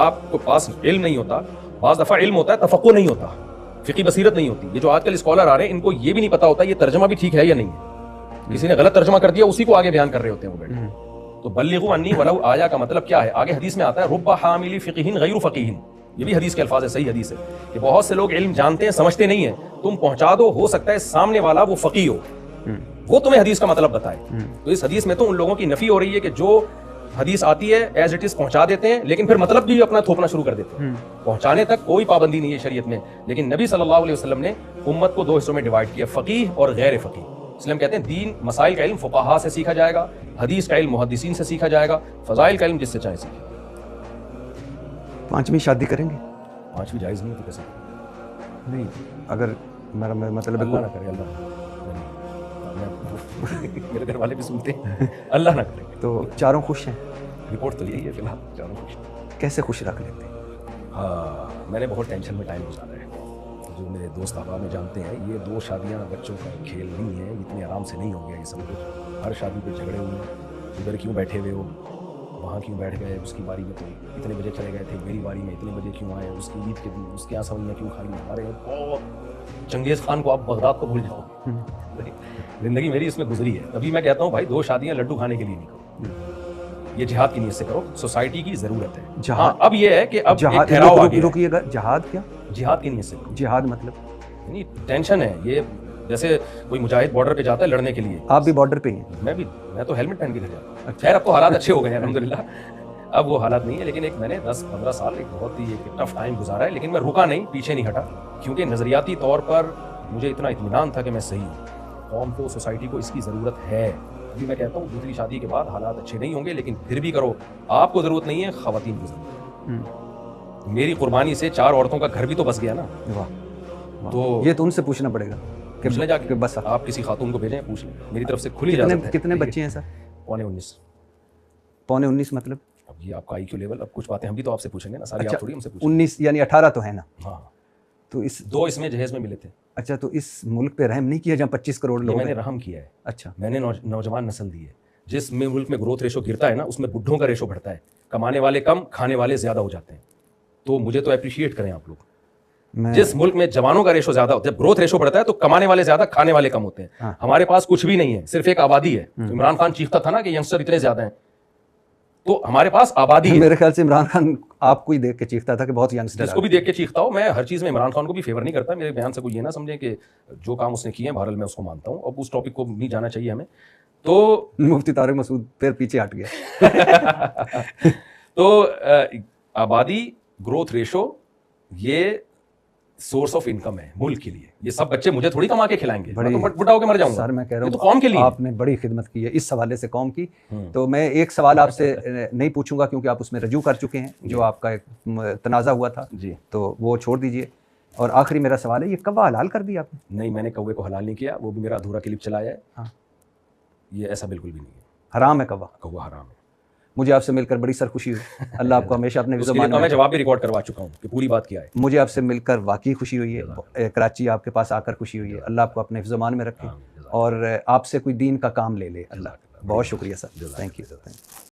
آپ کو پاس علم نہیں ہوتا, بعض دفعہ علم ہوتا ہے, تفقہ نہیں ہوتا, فقہی بصیرت نہیں ہوتی. یہ جو آج کل اسکالر آ رہے ہیں, ان کو یہ بھی نہیں پتا ہوتا یہ ترجمہ بھی ٹھیک ہے یا نہیں ہے. کسی نے غلط ترجمہ کر دیا, اسی کو آگے بیان کر رہے ہوتے ہیں وہ بیٹھے. تو بلغوا انی ولو آیا کا مطلب کیا ہے؟ آگے حدیث میں آتا ہے رب حامل فقہ غیر فقیہ. یہ بھی حدیث کے الفاظ ہے, صحیح حدیث ہے کہ بہت سے لوگ علم جانتے ہیں سمجھتے نہیں ہیں, تم پہنچا دو, ہو سکتا ہے سامنے والا وہ فقیہ ہو, وہ تمہیں حدیث کا مطلب بتائے. تو اس حدیث میں تو ان لوگوں کی نفی ہو رہی ہے کہ جو حدیث آتی ہے ایز اٹ از پہنچا دیتے ہیں, لیکن پھر مطلب بھی اپنا تھوپنا شروع کر دیتے ہیں. پہنچانے تک کوئی پابندی نہیں ہے شریعت میں, لیکن نبی صلی اللہ علیہ وسلم نے امت کو دو حصوں میں ڈیوائڈ کیا, فقیہ اور غیر فقیہ. اس لیے ہم کہتے ہیں دین مسائل کا علم فقہاء سے سیکھا جائے گا, حدیث کا علم محدثین سے سیکھا جائے گا, فضائل کا علم جس سے چاہے سیکھے. 5ویں شادی کریں گے؟ 5ویں جائز نہیں ہے تو کیسے نہیں, اگر میرا مطلب اللہ نہ کرے, اللہ میرے گھر والے بھی سنتے ہیں, اللہ نہ کرے. تو چاروں خوش ہیں؟ رپورٹ تو یہی ہے فی الحال, چاروں خوش. کیسے خوش رکھ لیتے ہیں؟ ہاں, میں نے بہت ٹینشن میں ٹائم گزارا ہے. جو میرے دوست احباب میں جانتے ہیں, یہ 2 شادیاں بچوں کا کھیل نہیں ہے, اتنے آرام سے نہیں ہو گیا یہ سب کچھ. ہر شادی پہ جھگڑے ہوئے, ادھر کیوں بیٹھے ہوئے ہو, وہاں کیوں بیٹھ گئے, اس کی باری میں تو اتنے بجے چلے گئے تھے, میری باری میں اتنے بجے کیوں آئے, اس کی عید کے دن اس کے یہاں سوئیاں کیوں کھائی. ہمارے بہت چنگیز خان کو آپ بغداد کو بھول جاؤ. زندگی میری اس میں گزری ہے. ابھی میں کہتا ہوں بھائی 2 شادیاں لڈو کھانے کے لیے نہیں کرو, یہ جہاد کی نیت سے کرو, سوسائٹی کی ضرورت ہے. ہاں اب یہ ہے کہ اب روکیے گا, جہاد کیا؟ جہاد کی نیت سے کرو. جہاد مطلب یعنی ٹینشن ہے, یہ جیسے کوئی مجاہد بارڈر پہ جاتا ہے لڑنے کے لیے. آپ بھی بارڈر پہ ہیں؟ میں تو ہیلمٹ پہن کے جاتا ہوں. خیر اب تو حالات اچھے ہو گئے ہیں الحمدللہ, اب وہ حالات نہیں ہے, لیکن ایک میں نے 10-15 سال ایک بہت ہی ٹف ٹائم گزارا ہے, لیکن میں رکا نہیں, پیچھے نہیں ہٹا, کیونکہ نظریاتی طور پر مجھے اتنا اطمینان تھا کہ میں صحیح ہوں. قوم کو, سوسائٹی کو اس کی ضرورت ہے. ابھی میں کہتا ہوں دوسری شادی کے بعد حالات اچھے نہیں ہوں گے, لیکن پھر بھی کرو. آپ کو ضرورت نہیں ہے, خواتین کی ضرورت ہے. میری قربانی سے 4 عورتوں کا گھر بھی تو بس گیا نا. تو یہ تو ان سے پوچھنا پڑے گا کہ جا کے بس آپ کسی خاتون کو بھیجیں, پوچھ لیں, میری طرف سے کھلی اجازت ہے. کتنے بچے ہیں سر؟ 19.5. 19 مطلب اب یہ آپ کا IQ لیول, اب کچھ باتیں ہم بھی تو آپ سے پوچھیں گے نا, ساری آپ تھوڑی ہم سے پوچھیں. 19 یعنی 18 تو ہے نا. ہاں, تو 2 اس میں جہیز میں ملے تھے. اچھا, تو اس ملک پہ رحم نہیں کیا جہاں 25 کروڑ لوگ. میں نے رحم کیا ہے. اچھا, میں نے نوجوان نسل دی ہے. جس میں ملک میں گروتھ ریشو گرتا ہے نا, اس میں بڈھوں کا ریشو بڑھتا ہے. کمانے والے کم, کھانے والے زیادہ ہو جاتے ہیں. تو مجھے تو اپریشیٹ کریں آپ لوگ. جس ملک میں جوانوں کا ریشو زیادہ ہوتا ہے, جب گروتھ ریشو بڑھتا ہے تو کمانے والے زیادہ, کھانے والے کم ہوتے ہیں. ہمارے پاس کچھ بھی نہیں ہے, صرف ایک آبادی ہے. عمران خان چیختا تھا نا کہ ینگسٹر اتنے زیادہ ہیں, تو ہمارے پاس آبادی ہے. میرے خیال سے عمران خان آپ کو ہی دیکھ کے چیختا تھا کہ بہت ینگسٹر. اس کو بھی دیکھ کے چیختا ہوں. میں ہر چیز میں عمران خان کو بھی فیور نہیں کرتا. میرے بیان سے کوئی یہ نہ سمجھے کہ جو کام اس نے کیے ہیں بہرحال میں اس کو مانتا ہوں. اب اس ٹاپک کو نہیں جانا چاہیے ہمیں. تو مفتی طارق مسعود پھر پیچھے ہٹ گیا. تو آبادی, گروتھ ریشو, یہ سورس آف انکم ہے ملک کے لیے. یہ سب بچے مجھے تھوڑی کما کے کھلائیں گے, میں تو بڑھا ہو کے مر جاؤں گا. سر میں کہہ رہا ہوں قوم کے لیے آپ نے بڑی خدمت کی ہے اس حوالے سے قوم کی. تو میں ایک سوال آپ سے نہیں پوچھوں گا کیونکہ آپ اس میں رجوع کر چکے ہیں, جو آپ کا ایک تنازع ہوا تھا, تو وہ چھوڑ دیجئے. اور آخری میرا سوال ہے, یہ کوا حلال کر دیا آپ نے؟ نہیں, میں نے کوے کو حلال نہیں کیا, وہ بھی میرا ادھورا کلپ چلایا ہے. یہ ایسا بالکل بھی نہیں ہے. حرام ہے کوا؟ کوا حرام ہے. مجھے آپ سے مل کر بڑی سرخوشی ہوئی. اللہ آپ کو ہمیشہ اپنے زبان میں جواب بھی ریکارڈ کروا چکا ہوں کہ پوری بات کیا ہے. مجھے آپ سے مل کر واقعی خوشی ہوئی ہے. کراچی آپ کے پاس آ کر خوشی ہوئی ہے. اللہ آپ کو اپنے زبان میں رکھے اور آپ سے کوئی دین کا کام لے لے. اللہ, بہت شکریہ سر. Thank you.